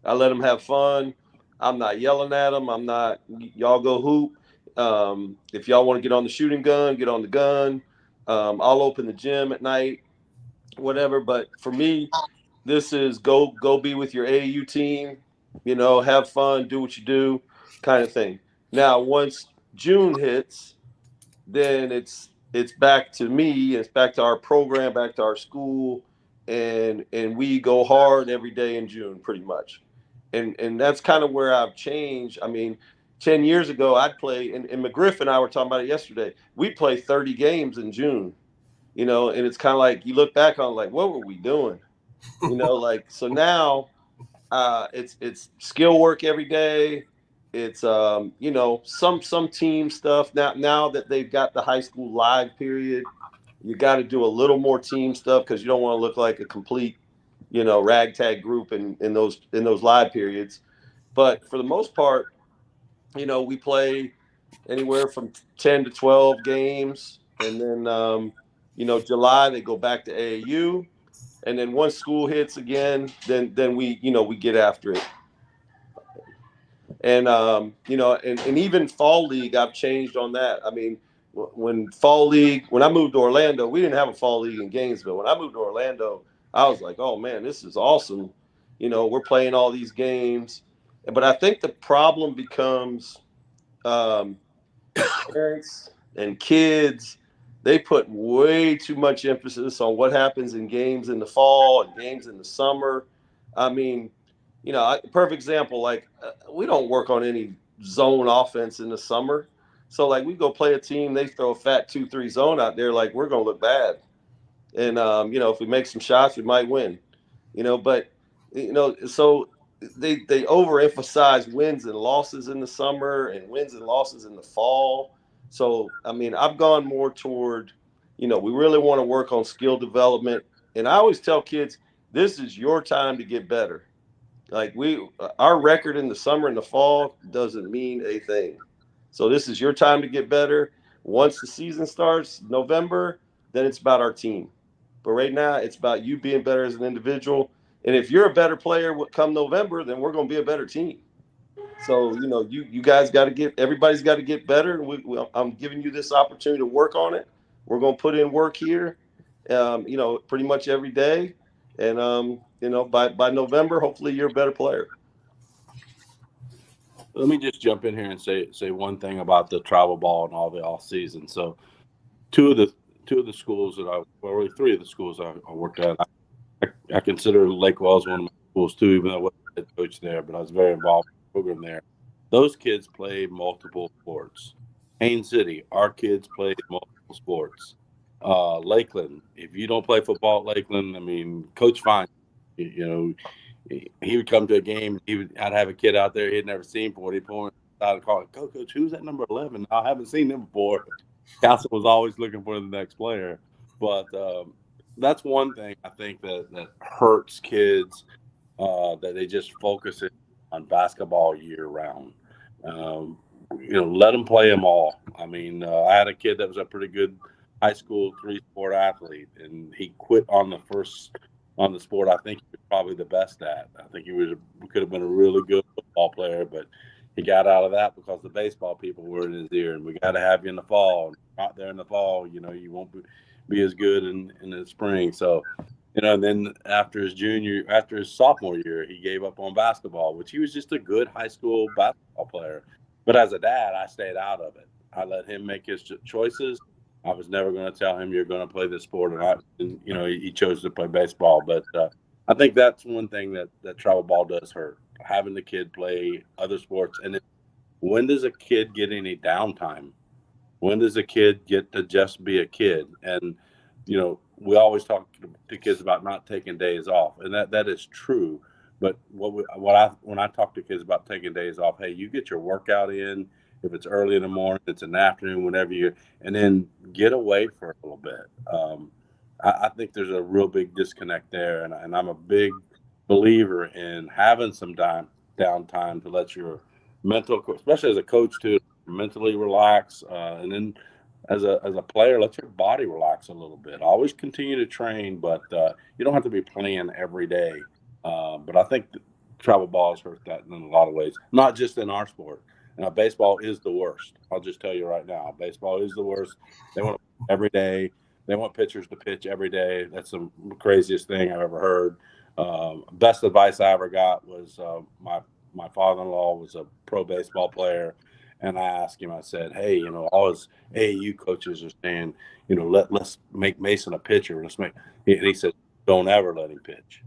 I let them have fun. I'm not yelling at them. I'm not. Y'all go hoop. If y'all want to get on the shooting gun, get on the gun. I'll open the gym at night, whatever. But for me, this is go be with your AAU team, have fun, do what you do, kind of thing. Now, once June hits, then it's back to me, it's back to our program, back to our school, and we go hard every day in June, pretty much. And that's kind of where I've changed. I mean, 10 years ago, I'd play, and McGriff and I were talking about it yesterday. We'd play 30 games in June, and it's kind of like you look back on like, what were we doing? Like, so now it's skill work every day. It's some team stuff. Now that they've got the high school live period, you got to do a little more team stuff because you don't want to look like a complete ragtag group in those live periods. But for the most part, we play anywhere from 10 to 12 games, and then July they go back to AAU, and then once school hits again, then we get after it. And and even fall league, I've changed on that. I mean, when I moved to Orlando, we didn't have a fall league in Gainesville. When I moved to Orlando, I was like, oh man, this is awesome. We're playing all these games, but I think the problem becomes um, parents and kids. They put way too much emphasis on what happens in games in the fall and games in the summer. I mean, perfect example, like we don't work on any zone offense in the summer. So like we go play a team, they throw a fat 2-3 zone out there, like we're gonna look bad. And if we make some shots, we might win. But so they overemphasize wins and losses in the summer and wins and losses in the fall. So I mean, I've gone more toward, we really want to work on skill development. And I always tell kids, this is your time to get better. Like our record in the summer and the fall doesn't mean a thing. So this is your time to get better. Once the season starts, November, then it's about our team. But right now, it's about you being better as an individual. And if you're a better player come November, then we're going to be a better team. So you guys got to everybody's got to get better. I'm giving you this opportunity to work on it. We're going to put in work here, pretty much every day. And by November, hopefully you're a better player. Let me just jump in here and say one thing about the travel ball and all the off season. So two of the schools really three of the schools I worked at, I consider Lake Wells one of my schools too, even though I wasn't a head coach there, but I was very involved in the program there. Those kids played multiple sports. Haines City, our kids played multiple sports. Lakeland, if you don't play football at Lakeland, I mean, Coach Fine, he would come to a game. I'd have a kid out there he'd never seen before. He'd pull out and call, Coach, who's that number 11? I haven't seen him before. Castle was always looking for the next player. But that's one thing I think that hurts kids, that they just focus on basketball year round. Let them play them all. I mean, I had a kid that was a pretty good high school 3-sport athlete, and he quit on the sport I think he was probably the best at. I think he could have been a really good football player, but he got out of that because the baseball people were in his ear, and we got to have you in the fall. Out there in the fall, you won't be as good in the spring. So, and then after his sophomore year, he gave up on basketball, which he was just a good high school basketball player. But as a dad, I stayed out of it. I let him make his choices. I was never going to tell him you're going to play this sport or not. And, you know, he chose to play baseball. But I think that's one thing that travel ball does hurt, having the kid play other sports. And when does a kid get any downtime? When does a kid get to just be a kid? And, you know, we always talk to kids about not taking days off, and that is true. But when I talk to kids about taking days off, hey, you get your workout in. If it's early in the morning, it's in the afternoon, whenever you, and then get away for a little bit. I think there's a real big disconnect there, and I'm a big believer in having some downtime to let your mental, especially as a coach too, mentally relax, and then as a player, let your body relax a little bit. Always continue to train, but you don't have to be playing every day. But I think travel balls hurt that in a lot of ways, not just in our sport. Baseball is the worst. I'll just tell you right now, baseball is the worst. They want every day. They want pitchers to pitch every day. That's the craziest thing I've ever heard. Best advice I ever got was my father-in-law was a pro baseball player, and I asked him. I said, "Hey, you know, all his AAU coaches are saying, you know, let's make Mason a pitcher. Let's make." And he said, "Don't ever let him pitch.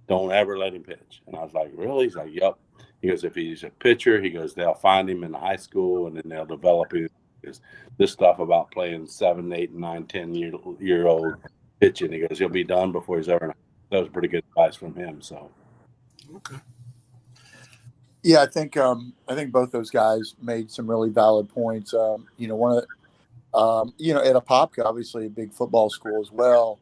Don't ever let him pitch." And I was like, "Really?" He's like, "Yep." He goes, "If he's a pitcher," he goes, "they'll find him in high school, and then they'll develop him." This stuff about playing 7, 8, 9, 10 year old pitching. He goes, "He'll be done before he's ever." That was pretty good advice from him. So, Okay. Yeah, I think both those guys made some really valid points. You know, one of you know, at Apopka, obviously a big football school as well.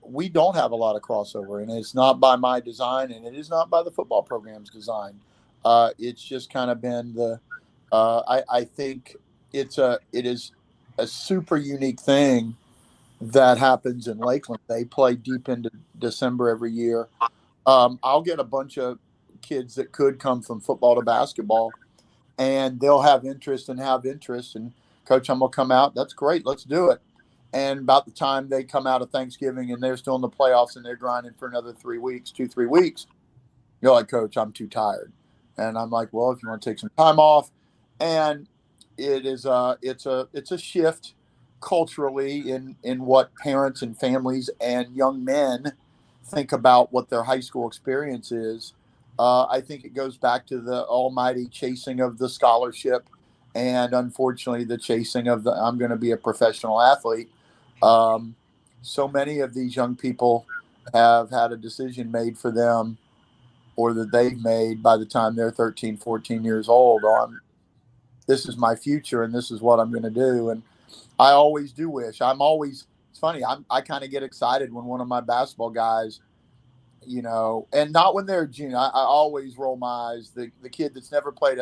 We don't have a lot of crossover, and it's not by my design, and it is not by the football program's design. It's just kind of been the. I think it is a super unique thing that happens in Lakeland. They play deep into December every year. I'll get a bunch of kids that could come from football to basketball, and they'll have interest and have interest. And coach, I'm gonna come out. That's great. Let's do it. And about the time they come out of Thanksgiving and they're still in the playoffs and they're grinding for another 3 weeks, 3 weeks, you're like, Coach, I'm too tired. And I'm like, well, if you want to take some time off, and it's a shift culturally in what parents and families and young men think about what their high school experience is. I think it goes back to the almighty chasing of the scholarship, and unfortunately, the chasing of the I'm going to be a professional athlete. So many of these young people have had a decision made for them, or that they've made by the time they're 13, 14 years old on this is my future and this is what I'm going to do. And I always do wish. It's funny. I kind of get excited when one of my basketball guys, you know, and not when they're junior. I always roll my eyes. The kid that's never played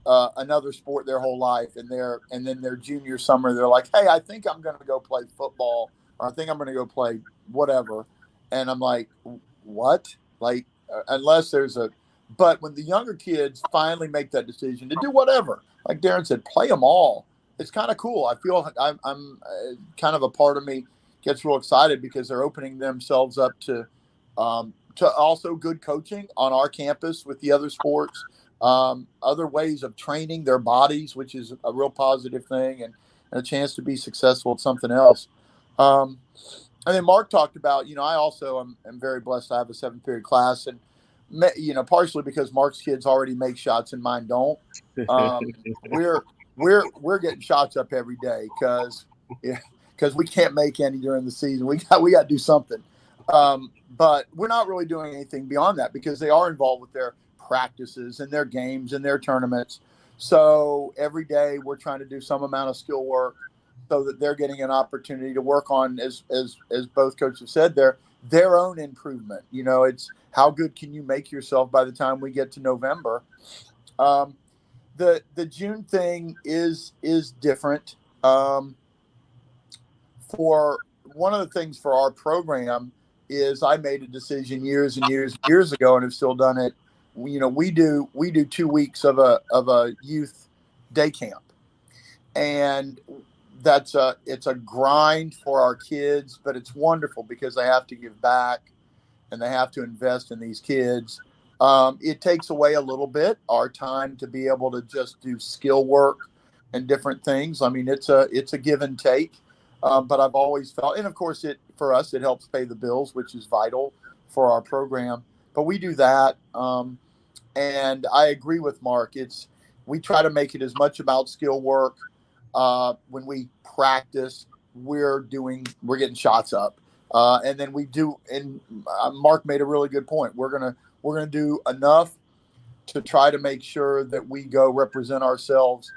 another sport their whole life, and then their junior summer, they're like, hey, I think I'm going to go play football, or I think I'm going to go play whatever. And I'm like, what? Like, unless there's a, but when the younger kids finally make that decision to do whatever, like Darren said, play them all. It's kind of cool. I feel I'm kind of a part of me gets real excited because they're opening themselves up to also good coaching on our campus with the other sports, other ways of training their bodies, which is a real positive thing, and a chance to be successful at something else. And then Mark talked about, you know, I also am very blessed to have a 7-period class, and you know, partially because Mark's kids already make shots and mine don't. We're getting shots up every day because we can't make any during the season. We got to do something. But we're not really doing anything beyond that because they are involved with their practices and their games and their tournaments. So every day we're trying to do some amount of skill work so that they're getting an opportunity to work on, as both coaches have said, their own improvement. You know, it's how good can you make yourself by the time we get to November. The June thing is different. For one of the things for our program is I made a decision years and years ago, and have still done it. You know, we do 2 weeks of a youth day camp, and it's a grind for our kids, but it's wonderful because they have to give back and they have to invest in these kids. It takes away a little bit our time to be able to just do skill work and different things. I mean, it's a give and take. But I've always felt, and of course, for us it helps pay the bills, which is vital for our program. But we do that, and I agree with Mark. We try to make it as much about skill work. When we practice, we're getting shots up, and then we do. And Mark made a really good point. We're gonna do enough to try to make sure that we go represent ourselves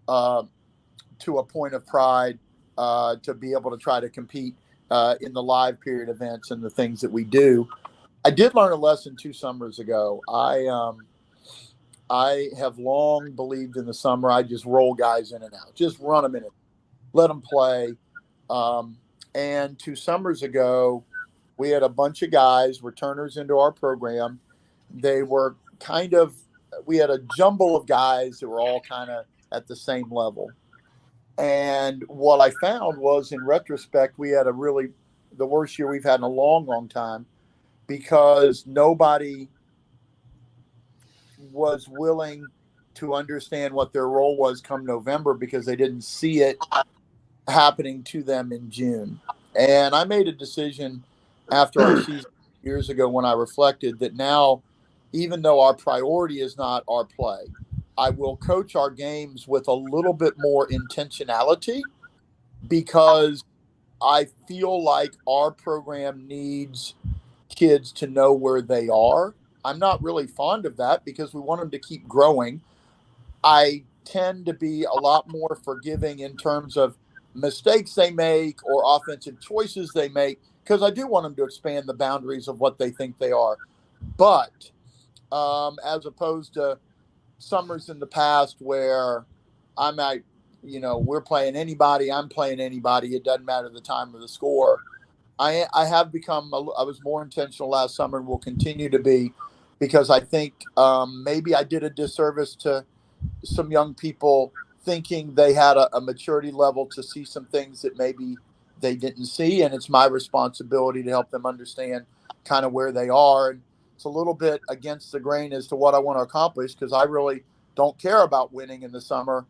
to a point of pride, to be able to try to compete in the live period events and the things that we do. I did learn a lesson 2 summers ago. I have long believed in the summer I just roll guys in and out, just run them in it, let them play. And 2 summers ago, we had a bunch of guys, returners into our program. They were we had a jumble of guys that were all kind of at the same level. And what I found was, in retrospect, we had the worst year we've had in a long, long time, because nobody was willing to understand what their role was come November, because they didn't see it happening to them in June. And I made a decision after our season years ago, when I reflected, that now, even though our priority is not our play, I will coach our games with a little bit more intentionality, because I feel like our program needs kids to know where they are. I'm not really fond of that, because we want them to keep growing. I tend to be a lot more forgiving in terms of mistakes they make or offensive choices they make, because I do want them to expand the boundaries of what they think they are. But as opposed to summers in the past where we're playing anybody, I'm playing anybody, it doesn't matter the time or the score. I have become, I was more intentional last summer, and will continue to be, because I think maybe I did a disservice to some young people, thinking they had a maturity level to see some things that maybe they didn't see. And it's my responsibility to help them understand kind of where they are. And it's a little bit against the grain as to what I want to accomplish, because I really don't care about winning in the summer,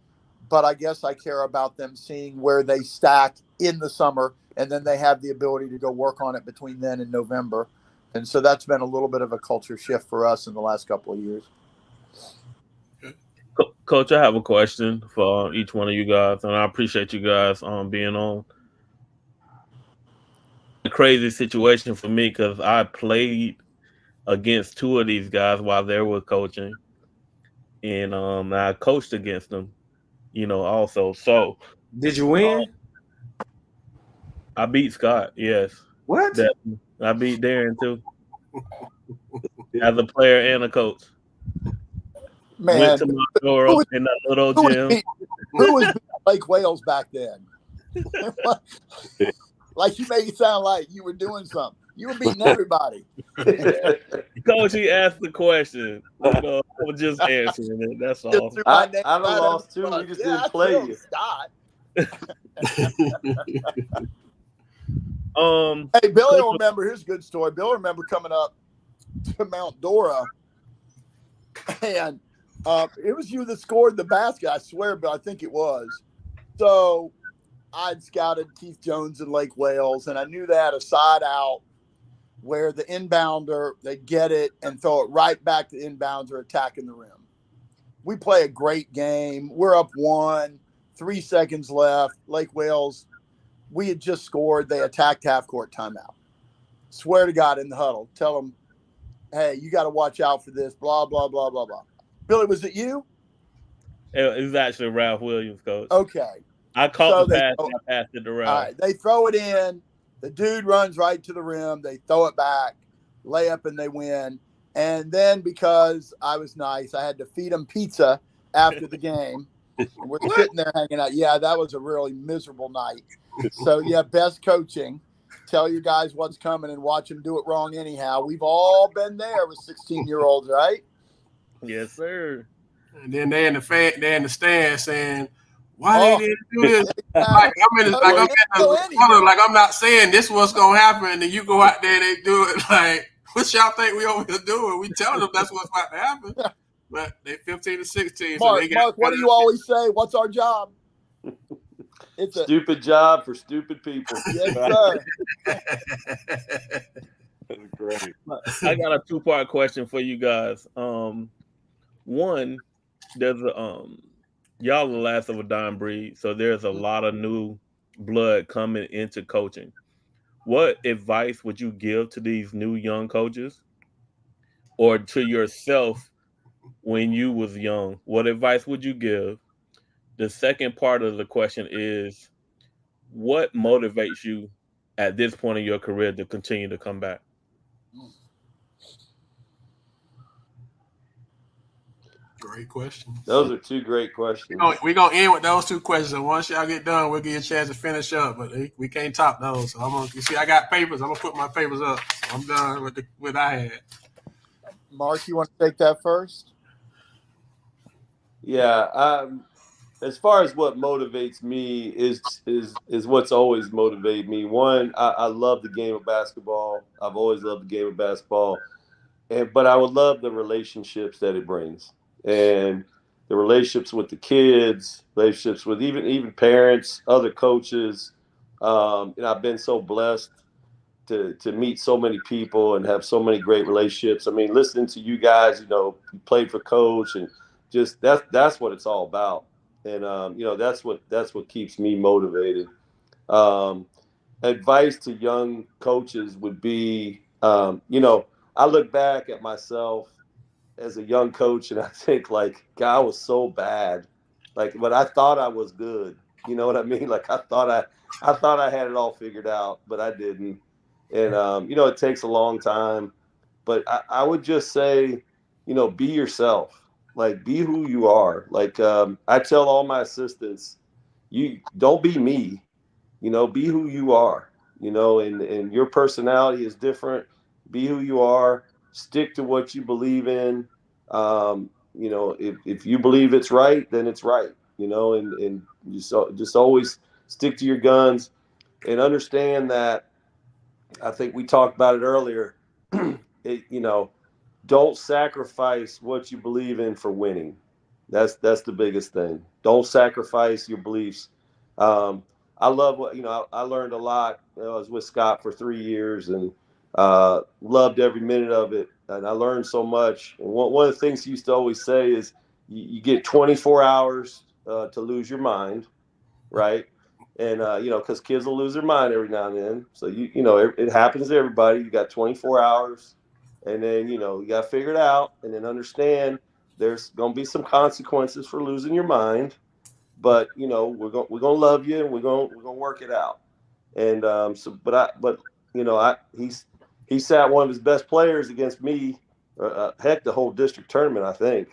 but I guess I care about them seeing where they stack in the summer, and then they have the ability to go work on it between then and November. And so that's been a little bit of a culture shift for us in the last couple of years. Coach, I have a question for each one of you guys, and I appreciate you guys being on. A crazy situation for me, because I played against 2 of these guys while they were coaching, and I coached against them, also. So, Did you win? I beat Scott. Yes. What? Definitely. I beat Darren too, as a player and a coach. Man, went to my door up in that little gym. Who was Lake Wales back then? Like, you made it sound like you were doing something. You were beating everybody. Coach, he asked the question. I was just answering it. That's all. I lost too. We just didn't play you. Scott. Hey, Billy will remember. Here's a good story. Bill will remember coming up to Mount Dora, and it was you that scored the basket. I swear, but I think it was. So I'd scouted Keith Jones in Lake Wales, and I knew they had a side out where the inbounder, they get it and throw it right back to the inbounder attacking the rim. We play a great game. We're up 1, 3 seconds left. Lake Wales, we had just scored. They attacked half-court timeout. Swear to God, in the huddle, tell them, hey, you got to watch out for this, blah, blah, blah, blah, blah. Billy, was it you? It was actually Ralph Williams, Coach. Okay. I caught the pass, and I passed it to Ralph. All right, they throw it in. The dude runs right to the rim. They throw it back, lay up, and they win. And then, because I was nice, I had to feed them pizza after the game. We're sitting there hanging out. Yeah, that was a really miserable night. So, yeah, best coaching. Tell your guys what's coming and watch them do it wrong anyhow. We've all been there with 16-year-olds, right? Yes, sir. And then they're in the stand saying, why they didn't do this? I'm not saying this was gonna happen, and you go out there and they do it. Like, what y'all think we over here doing? We tell them that's what's about to happen. But they 15 to 16, so Mark, they got. what do you always say? What's our job? It's a Stupid job for stupid people. yes, sir. Great. I got a 2-part question for you guys. One, there's a y'all the last of a dying breed, so there's a lot of new blood coming into coaching. What advice would you give to these new young coaches, or to yourself when you was young? What advice would you give? The second part of the question is, what motivates you at this point in your career to continue to come back? Great question. Those are two great questions. We're going to end with those two questions. And once y'all get done, we'll give you a chance to finish up. But we can't top those. So you see, I got papers. I'm going to put my papers up. So I'm done with what I had. Mark, you want to take that first? Yeah. As far as what motivates me is what's always motivated me. One, I love the game of basketball. I've always loved the game of basketball. But I would love the relationships that it brings, and the relationships with the kids, relationships with even parents, other coaches. I've been so blessed to meet so many people and have so many great relationships. I mean, listening to you guys, you played for coach, and just that's what it's all about. And that's what keeps me motivated. Um, Advice to young coaches would be, I look back at myself as a young coach and I think like, God, I was so bad. Like, but I thought I was good. You know what I mean? Like I thought I had it all figured out, but I didn't. And it takes a long time. But I would just say, be yourself. Like be who you are. Like I tell all my assistants, you don't be me. Be who you are, and your personality is different. Be who you are, stick to what you believe in. If you believe it's right, then it's right, and just always stick to your guns and understand that. I think we talked about it earlier. Don't sacrifice what you believe in for winning. That's the biggest thing. Don't sacrifice your beliefs. Um, I love what I learned a lot. I was with Scott for 3 years and loved every minute of it. And I learned so much. And one of the things he used to always say is, you get 24 hours to lose your mind, right? And because kids will lose their mind every now and then. So it happens to everybody. You got 24 hours, and then you got to figure it out, and then understand there's going to be some consequences for losing your mind. But we're gonna love you, and we're gonna work it out. And he sat one of his best players against me. Heck, the whole district tournament, I think.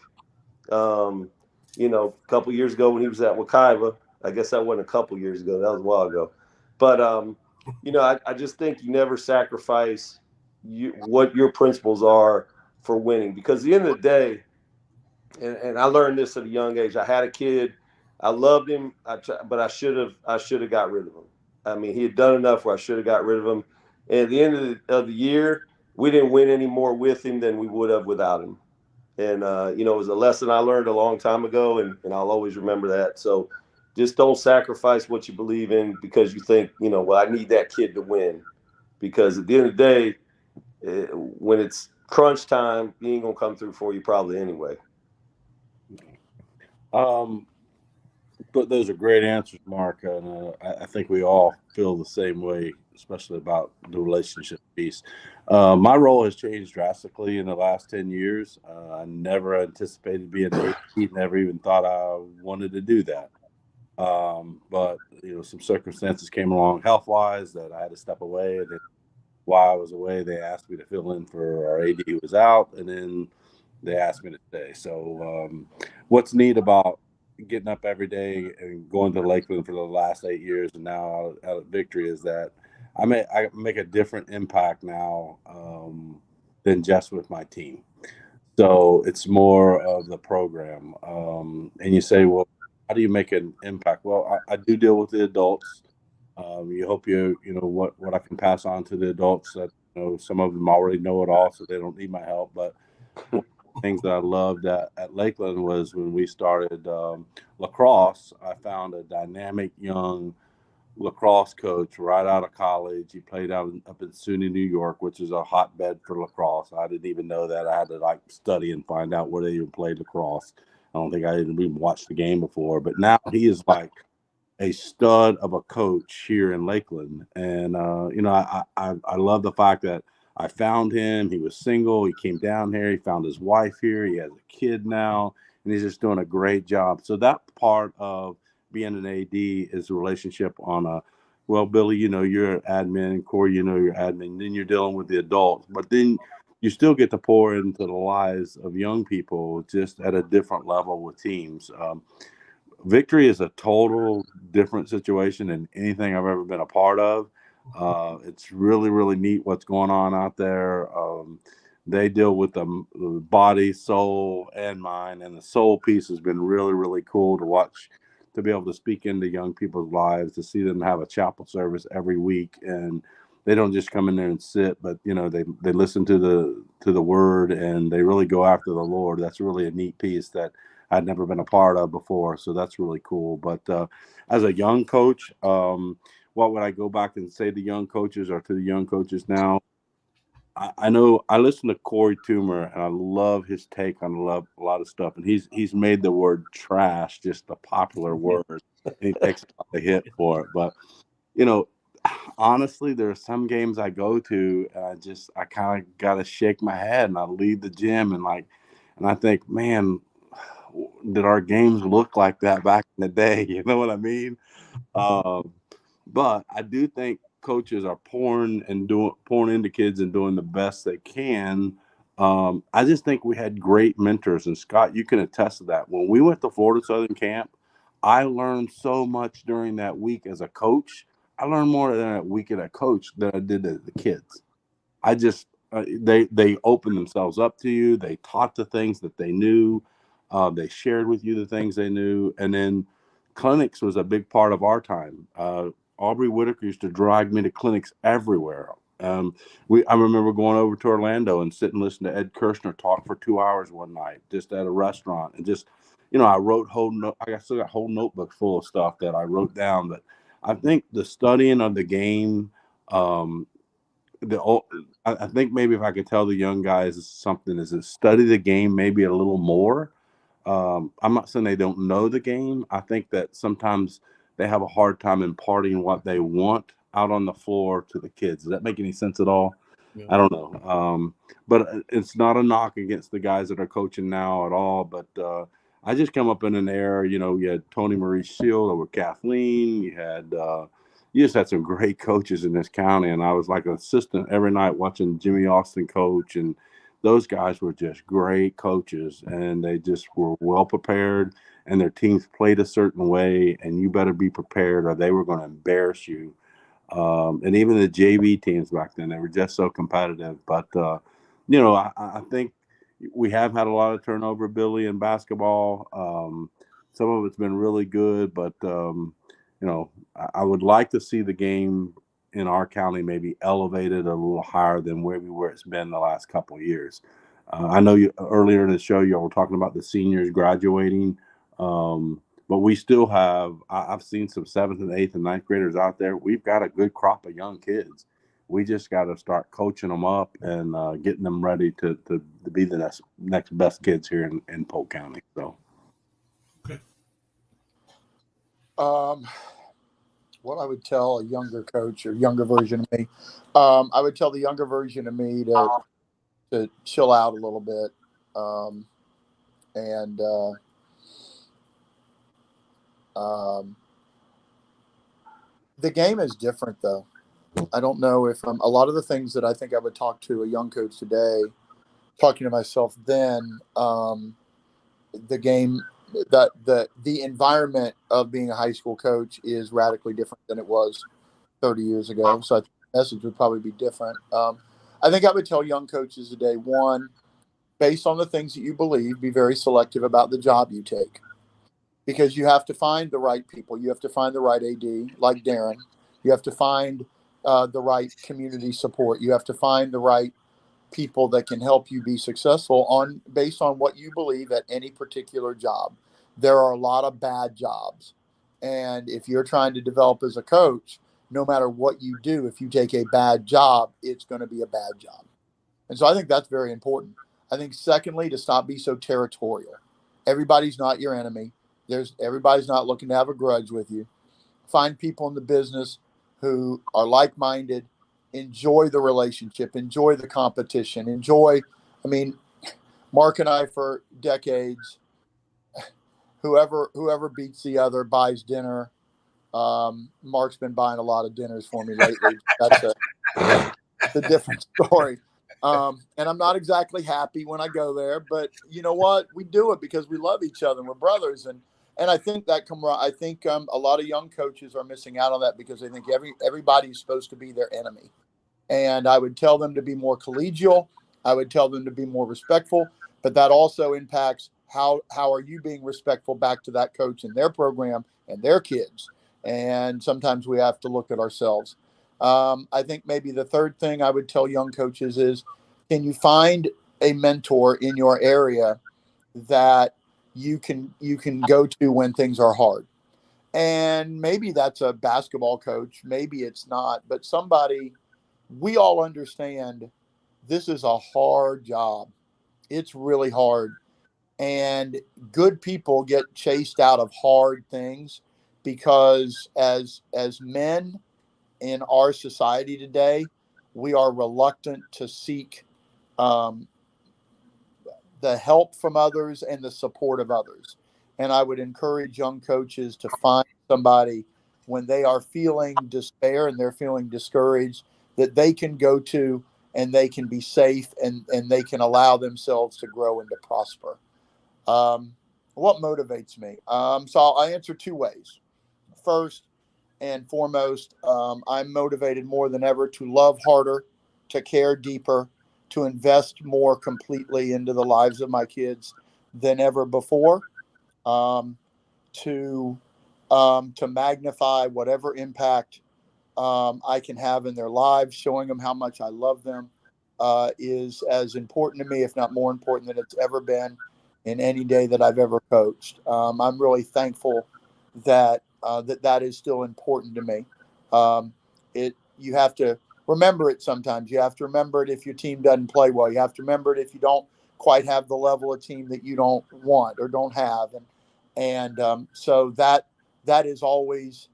A couple years ago when he was at Wekiva. I guess that wasn't a couple years ago. That was a while ago. But I just think you never sacrifice what your principles are for winning, because at the end of the day, and I learned this at a young age. I had a kid. I loved him, but I should have got rid of him. I mean, he had done enough where I should have got rid of him. And at the end of the year, we didn't win any more with him than we would have without him. And it was a lesson I learned a long time ago, and I'll always remember that. So just don't sacrifice what you believe in because you think, well, I need that kid to win. Because at the end of the day, when it's crunch time, he ain't gonna come through for you probably anyway. But those are great answers, Mark, and I think we all feel the same way, especially about the relationship piece. My role has changed drastically in the last 10 years. I never anticipated being an AD, never even thought I wanted to do that. But some circumstances came along health-wise that I had to step away, and then while I was away, they asked me to fill in for our AD who was out, and then they asked me to stay. So what's neat about getting up every day and going to Lakeland for the last 8 years and now out at Victory is that I make a different impact now than just with my team. So it's more of the program. And you say, well, how do you make an impact? Well, I do deal with the adults. You hope what I can pass on to the adults that some of them already know it all, so they don't need my help. But things that I loved at Lakeland was when we started lacrosse. I found a dynamic young lacrosse coach right out of college. He played up in SUNY, New York, which is a hotbed for lacrosse. I didn't even know that. I had to like study and find out where they even played lacrosse. I don't think I even watched the game before, but now he is like a stud of a coach here in Lakeland. And, I love the fact that I found him. He was single. He came down here. He found his wife here. He has a kid now, and he's just doing a great job. So that part of being an AD is a relationship on a, well, Billy, you're an admin, and Corey, you're admin. Then you're dealing with the adults, but then you still get to pour into the lives of young people just at a different level with teams. Victory is a total different situation than anything I've ever been a part of. It's really, really neat what's going on out there. They deal with the body, soul, and mind, and the soul piece has been really, really cool to watch, to be able to speak into young people's lives, to see them have a chapel service every week, and they don't just come in there and sit, but they listen to the word, and they really go after the Lord. That's really a neat piece that I'd never been a part of before. So that's really cool. But as a young coach, what would I go back and say to young coaches or to the young coaches now? I know I listen to Corey Toomer, and I love his take on a lot of stuff. And he's made the word trash just a popular word. And he takes a hit for it. But, honestly, there are some games I go to, and I kind of got to shake my head, and I leave the gym, and I think, man, did our games look like that back in the day? You know what I mean? But I do think coaches are pouring into kids and doing the best they can. I just think we had great mentors, and Scott, you can attest to that. When we went to Florida Southern Camp, I learned so much during that week as a coach. I learned more than that week as a coach than I did as the kids. I just they opened themselves up to you. They taught the things that they knew. They shared with you the things they knew, and then clinics was a big part of our time. Aubrey Whitaker used to drag me to clinics everywhere. I remember going over to Orlando and sitting and listening to Ed Kirshner talk for 2 hours one night, just at a restaurant, and just I wrote I still got whole notebooks full of stuff that I wrote down. But I think the studying of the game. I think maybe if I could tell the young guys something is to study the game maybe a little more. I'm not saying they don't know the game. I think that sometimes they have a hard time imparting what they want out on the floor to the kids. Does that make any sense at all? Yeah. I don't know. But it's not a knock against the guys that are coaching now at all. But I just come up in an era, you had Tony Marie Shield over Kathleen. You just had some great coaches in this county, and I was like an assistant every night watching Jimmy Austin coach, and those guys were just great coaches, and they just were well prepared, and their teams played a certain way, and you better be prepared or they were going to embarrass you. And even the JV teams back then, they were just so competitive. But, I think we have had a lot of turnover, Billy, in basketball. Some of it's been really good, but I would like to see the game in our county maybe elevated a little higher than where it's been the last couple of years. I know earlier in the show you all were talking about the seniors graduating, but we still have. I've seen some 7th and 8th and 9th graders out there. We've got a good crop of young kids. We just got to start coaching them up and getting them ready to be the next best kids here in Polk County. So. Okay. What I would tell a younger coach or younger version of me, I would tell the younger version of me to chill out a little bit. The game is different, though. I don't know if a lot of the things that I think I would talk to a young coach today, talking to myself then, the game, that the environment of being a high school coach is radically different than it was 30 years ago. So I think the message would probably be different. I think I would tell young coaches today, one, based on the things that you believe, be very selective about the job you take, because you have to find the right people. You have to find the right AD, like Darren. You have to find the right community support. You have to find the right people that can help you be successful based on what you believe at any particular job. There are a lot of bad jobs. And if you're trying to develop as a coach, no matter what you do, if you take a bad job, it's going to be a bad job. And so I think that's very important. I think secondly, to stop being so territorial. Everybody's not your enemy. Everybody's not looking to have a grudge with you. Find people in the business who are like-minded, enjoy the relationship, enjoy the competition, I mean, Mark and I for decades, whoever beats the other buys dinner. Mark's been buying a lot of dinners for me lately. That's a different story. And I'm not exactly happy when I go there, but you know what? We do it because we love each other and we're brothers. And I think I think a lot of young coaches are missing out on that because they think everybody's supposed to be their enemy. And I would tell them to be more collegial. I would tell them to be more respectful, but that also impacts how are you being respectful back to that coach and their program and their kids. And sometimes we have to look at ourselves. I think maybe the third thing I would tell young coaches is, can you find a mentor in your area that you can go to when things are hard? And maybe that's a basketball coach, maybe it's not, but somebody. We all understand this is a hard job. It's really hard. And good people get chased out of hard things because as men in our society today, we are reluctant to seek um, the help from others and the support of others. And I would encourage young coaches to find somebody when they are feeling despair and they're feeling discouraged that they can go to and they can be safe and they can allow themselves to grow and to prosper. What motivates me? So I'll answer two ways. First and foremost, I'm motivated more than ever to love harder, to care deeper, to invest more completely into the lives of my kids than ever before, um, to magnify whatever impact I can have in their lives. Showing them how much I love them is as important to me, if not more important than it's ever been in any day that I've ever coached. I'm really thankful that that is still important to me. You have to remember it sometimes. You have to remember it if your team doesn't play well. You have to remember it if you don't quite have the level of team that you don't want or don't have. So that is always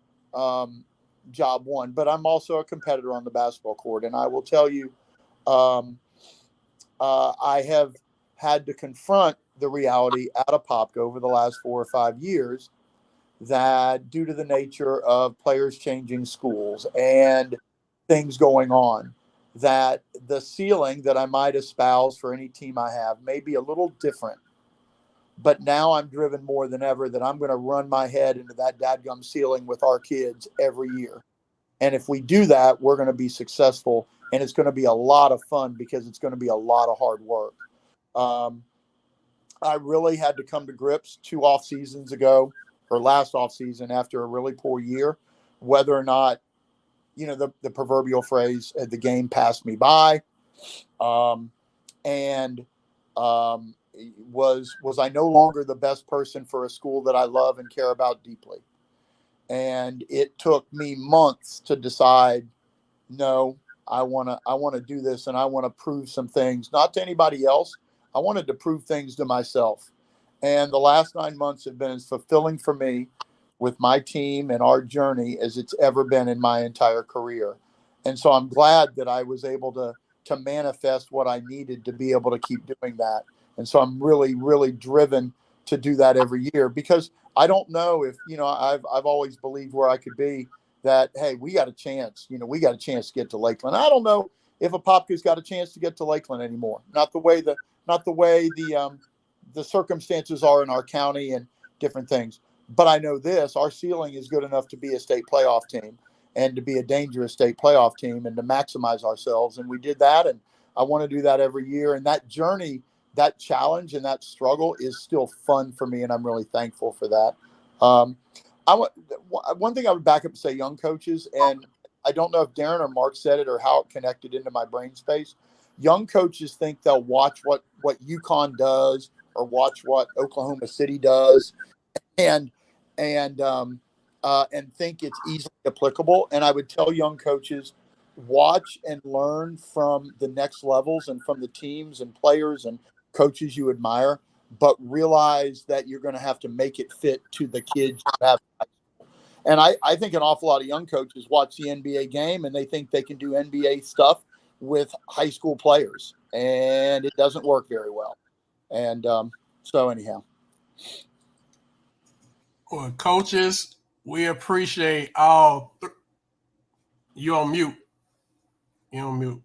job one. But I'm also a competitor on the basketball court. And I will tell you, I have had to confront the reality at a Popka over the last 4 or 5 years that due to the nature of players changing schools and things going on, that the ceiling that I might espouse for any team I have may be a little different. But now I'm driven more than ever that I'm going to run my head into that dadgum ceiling with our kids every year. And if we do that, we're going to be successful. And it's going to be a lot of fun because it's going to be a lot of hard work. I really had to come to grips 2 off seasons ago, or last off season, after a really poor year, whether or not, the proverbial phrase, the game passed me by. And was I no longer the best person for a school that I love and care about deeply? And it took me months to decide, no, I want to do this, and I want to prove some things, not to anybody else. I wanted to prove things to myself. And the last 9 months have been as fulfilling for me with my team and our journey as it's ever been in my entire career. And so I'm glad that I was able to manifest what I needed to be able to keep doing that. And so I'm really, really driven to do that every year because I don't know if, I've always believed where I could be that, hey, we got a chance, we got a chance to get to Lakeland. I don't know if a Popka's got a chance to get to Lakeland anymore. Not the way the circumstances are in our county and different things. But I know this, our ceiling is good enough to be a state playoff team and to be a dangerous state playoff team and to maximize ourselves. And we did that. And I want to do that every year. And that journey, that challenge and that struggle is still fun for me. And I'm really thankful for that. One thing I would back up and say, young coaches, and I don't know if Darren or Mark said it or how it connected into my brain space, young coaches think they'll watch what UConn does or watch what Oklahoma City does, and think it's easily applicable. And I would tell young coaches, watch and learn from the next levels and from the teams and players and coaches you admire, but realize that you're going to have to make it fit to the kids you have. And I think an awful lot of young coaches watch the NBA game and they think they can do NBA stuff with high school players, and it doesn't work very well. And so anyhow. Well, coaches, we appreciate all. You on mute. You on mute.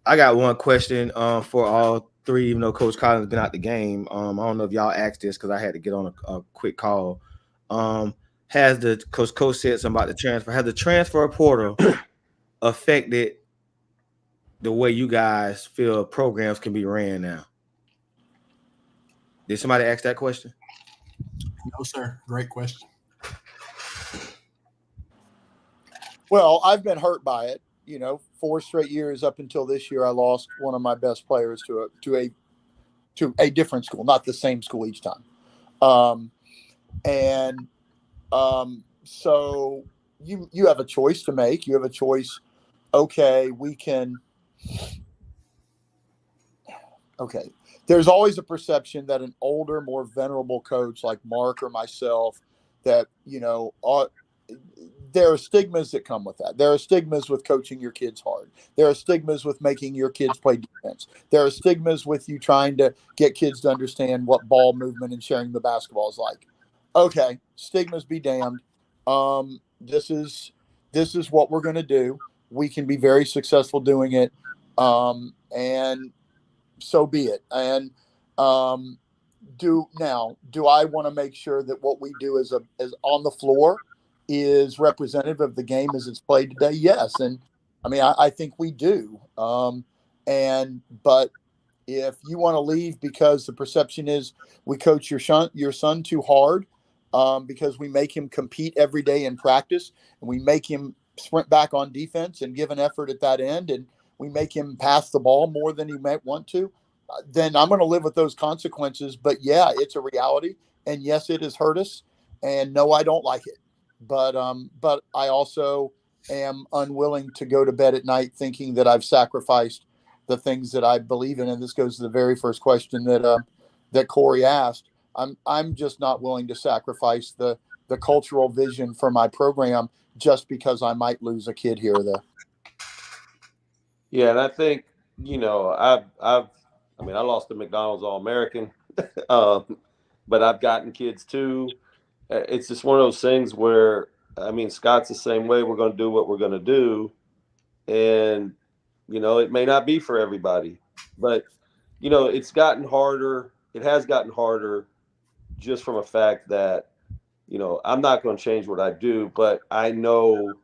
I got one question for all three, even though Coach Collins been out the game. I don't know if y'all asked this because I had to get on a quick call. Has the coach said something about the transfer? Has the transfer portal affected the way you guys feel programs can be ran now? Did somebody ask that question? No, sir. Great question. Well, I've been hurt by it. 4 straight years up until this year, I lost one of my best players to a different school, not the same school each time. So you have a choice to make. You have a choice. Okay, there's always a perception that an older, more venerable coach like Mark or myself, that, there are stigmas that come with that. There are stigmas with coaching your kids hard. There are stigmas with making your kids play defense. There are stigmas with you trying to get kids to understand what ball movement and sharing the basketball is like. Okay, stigmas be damned. This is what we're going to do. We can be very successful doing it, and so be it. And do I want to make sure that what we do is on the floor is representative of the game as it's played today? Yes, and I mean I think we do. But if you want to leave because the perception is we coach your son too hard, because we make him compete every day in practice, and we make him sprint back on defense and give an effort at that end, and we make him pass the ball more than he might want to, then I'm going to live with those consequences. But yeah, it's a reality, and yes, it has hurt us, and no, I don't like it. But I also am unwilling to go to bed at night thinking that I've sacrificed the things that I believe in. And this goes to the very first question that Corey asked. I'm just not willing to sacrifice the cultural vision for my program just because I might lose a kid here or there. Yeah, and I think, I lost the McDonald's All-American, but I've gotten kids too. It's just one of those things where, Scott's the same way. We're going to do what we're going to do. And, it may not be for everybody, but, it's gotten harder. It has gotten harder just from a fact that, I'm not going to change what I do, but I know,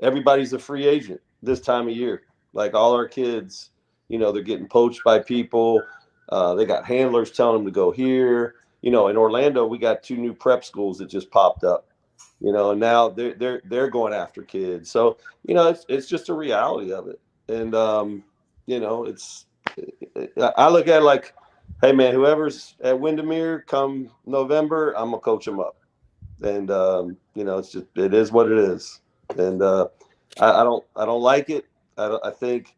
everybody's a free agent this time of year. Like all our kids, they're getting poached by people. They got handlers telling them to go here. In Orlando, we got 2 new prep schools that just popped up, and now they're going after kids. So, it's just a reality of it. And, I look at it like, hey man, whoever's at Windermere come November, I'm gonna coach them up. And, it is what it is. And, I don't like it. I think,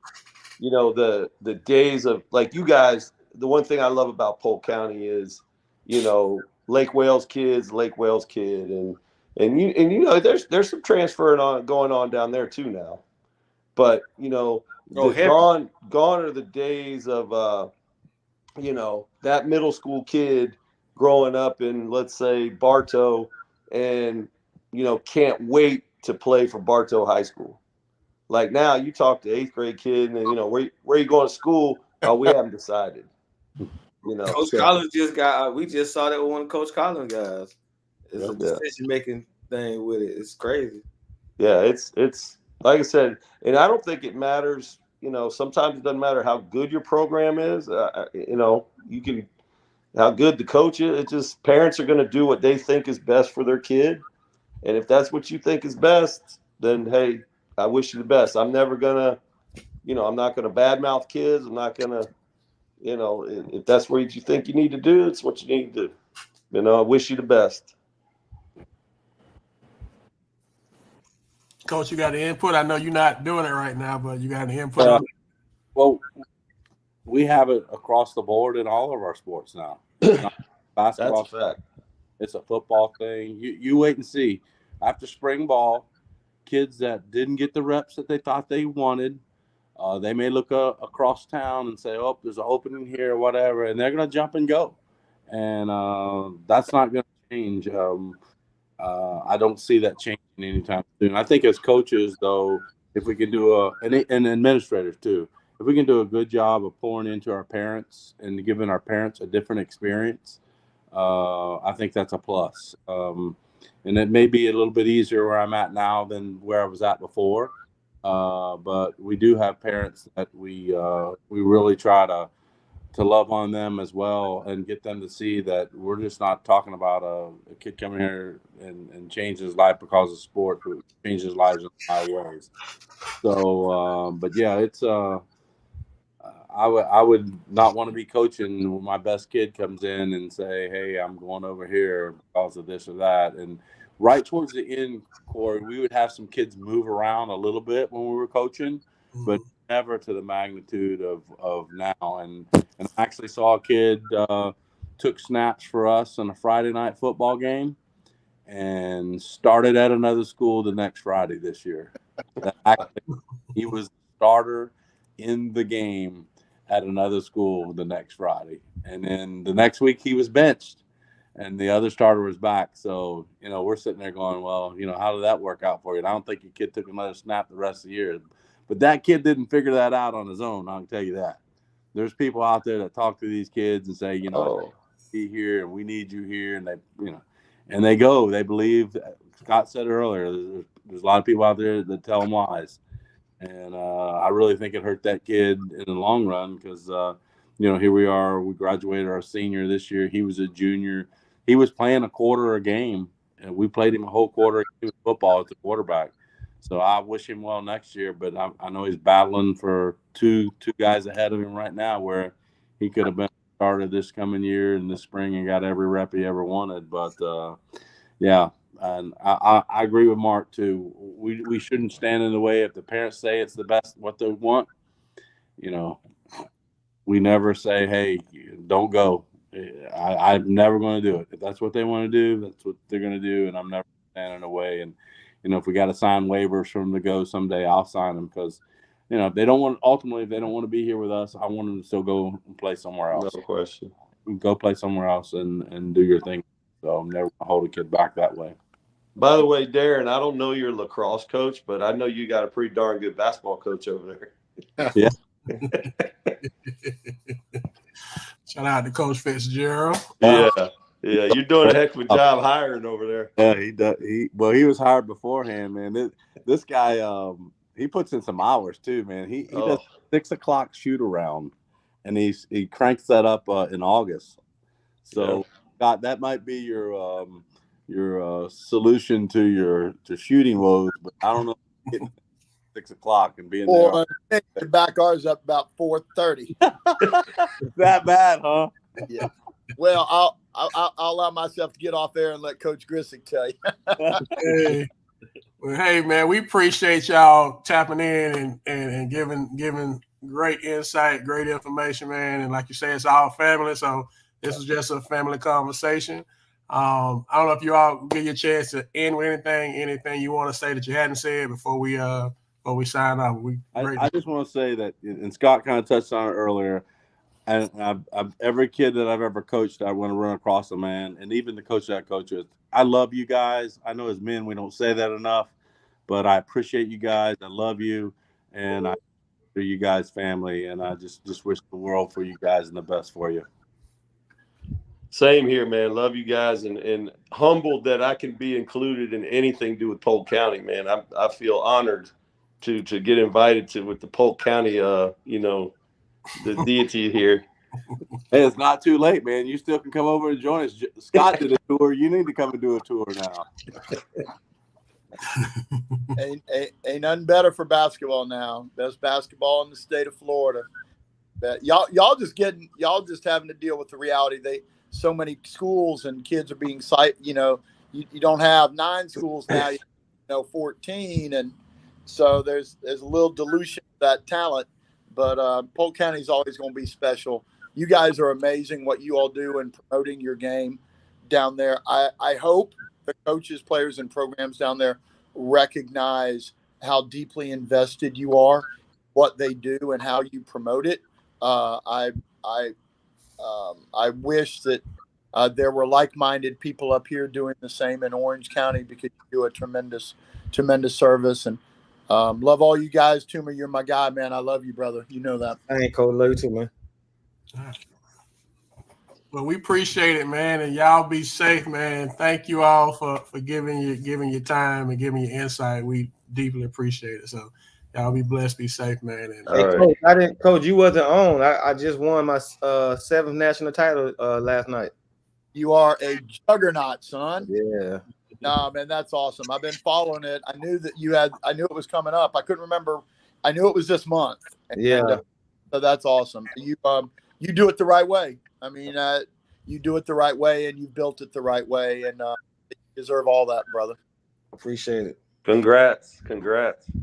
the days of like you guys, the one thing I love about Polk County is, Lake Wales kid, and there's some transferring going on down there too now. But gone are the days of that middle school kid growing up in, let's say, Bartow, and can't wait to play for Bartow High School. Like now, you talk to 8th grade kid, and where you going to school? Oh, we haven't decided. Coach Collins just got. We just saw that with one of Coach Collins guys. It's a decision making thing with it. It's crazy. Yeah, it's like I said, and I don't think it matters. Sometimes it doesn't matter how good your program is. You can how good the coach is. It's just parents are going to do what they think is best for their kid, and if that's what you think is best, then hey, I wish you the best. I'm never gonna, I'm not going to badmouth kids. I'm not going to, if that's what you think you need to do, it's what you need to do. I wish you the best. Coach, you got the input. I know you're not doing it right now, but you got the input on it. Well, we have it across the board in all of our sports now. It's not basketball. That's a fact. It's a football thing. You wait and see. After spring ball, kids that didn't get the reps that they thought they wanted, they may look across town and say, oh, there's an opening here or whatever, and they're going to jump and go. And that's not going to change. I don't see that changing anytime soon. I think as coaches, though, if we can do and administrators too, if we can do a good job of pouring into our parents and giving our parents a different experience, I think that's a plus. And it may be a little bit easier where I'm at now than where I was at before. But we do have parents that we really try to love on them as well and get them to see that we're just not talking about a kid coming here and change his life because of sport, but change his lives in my ways. So, but yeah, it's I would not want to be coaching when my best kid comes in and say, hey, I'm going over here because of this or that. And right towards the end, Corey, we would have some kids move around a little bit when we were coaching, but never to the magnitude of now. And I actually saw a kid took snaps for us on a Friday night football game and started at another school the next Friday this year. He was the starter in the game at another school the next Friday. And then the next week he was benched and the other starter was back. So, we're sitting there going, well, how did that work out for you? And I don't think your kid took another snap the rest of the year. But that kid didn't figure that out on his own. I can tell you that. There's people out there that talk to these kids and say, be here and we need you here. And they, and they go, they believe. Scott said earlier, there's a lot of people out there that tell them lies. And I really think it hurt that kid in the long run because, here we are. We graduated our senior this year. He was a junior. He was playing a quarter a game, and we played him a whole quarter of football as the quarterback. So I wish him well next year, but I know he's battling for two guys ahead of him right now where he could have been started this coming year and this spring and got every rep he ever wanted. But, yeah. And I agree with Mark too. We shouldn't stand in the way if the parents say it's the best what they want. We never say, "Hey, don't go." I'm never going to do it. If that's what they want to do, that's what they're going to do, and I'm never standing in the way. And if we got to sign waivers for them to go someday, I'll sign them because if they don't want to be here with us, I want them to still go and play somewhere else. No question. Go play somewhere else and do your thing. So I'm never going to hold a kid back that way. By the way, Darren, I don't know your lacrosse coach, but I know you got a pretty darn good basketball coach over there. Yeah. Shout out to Coach Fitzgerald. Yeah, you're doing a heck of a job hiring over there. Yeah, he does. He was hired beforehand, man. This guy, he puts in some hours too, man. He does 6 o'clock shoot around, and he cranks that up in August. So, God, that might be your solution to your shooting woes, but I don't know. Getting 6 o'clock and being there. Back ours up about 4:30. That bad, huh? Yeah. Well, I'll allow myself to get off there and let Coach Grisick tell you. Hey, man, we appreciate y'all tapping in and giving great insight, great information, man. And like you say, it's our family, so this is just a family conversation. I don't know if you all get your chance to end with anything you want to say that you hadn't said before we sign off. I just want to say that, and Scott kind of touched on it earlier, and every kid that I've ever coached, I want to run across a man, and even the coach that I coach with, I love you guys. I know as men we don't say that enough, but I appreciate you guys. I love you, and I consider you guys family, and I just wish the world for you guys and the best for you. Same here, man. Love you guys and humbled that I can be included in anything to do with Polk County, man. I feel honored to get invited with the Polk County, the deity here. Hey, it's not too late, man. You still can come over and join us. Scott did a tour. You need to come and do a tour now. Ain't nothing better for basketball now. Best basketball in the state of Florida. But y'all just having to deal with the reality. So many schools and kids are being you don't have 9 schools now, 14, and so there's a little dilution of that talent. But Polk County is always going to be special. You guys are amazing what you all do in promoting your game down there. I hope the coaches, players, and programs down there recognize how deeply invested you are, what they do, and how you promote it. I wish that there were like-minded people up here doing the same in Orange County, because you do a tremendous service, and love all you guys. Toomer, you're my guy, man. I love you, brother. You know that. I ain't cold. Love you too, man. Well, we appreciate it, man, and y'all be safe, man. Thank you all for giving your time and giving your insight. We deeply appreciate it. So y'all be blessed, be safe, man. And hey, Coach, you wasn't on. I just won my 7th national title last night. You are a juggernaut, son. Yeah. No, man, that's awesome. I've been following it. I knew it was coming up. I couldn't remember. I knew it was this month. Yeah. So that's awesome. You do it the right way. I mean, you do it the right way, and you built it the right way, and you deserve all that, brother. Appreciate it. Congrats.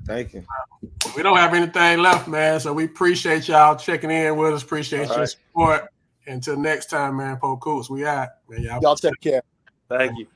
Thank you. We don't have anything left, man, so we appreciate y'all checking in with us. Appreciate your support. Until next time, man, Polk Hoops, we out. Man, y'all take care. Thank you.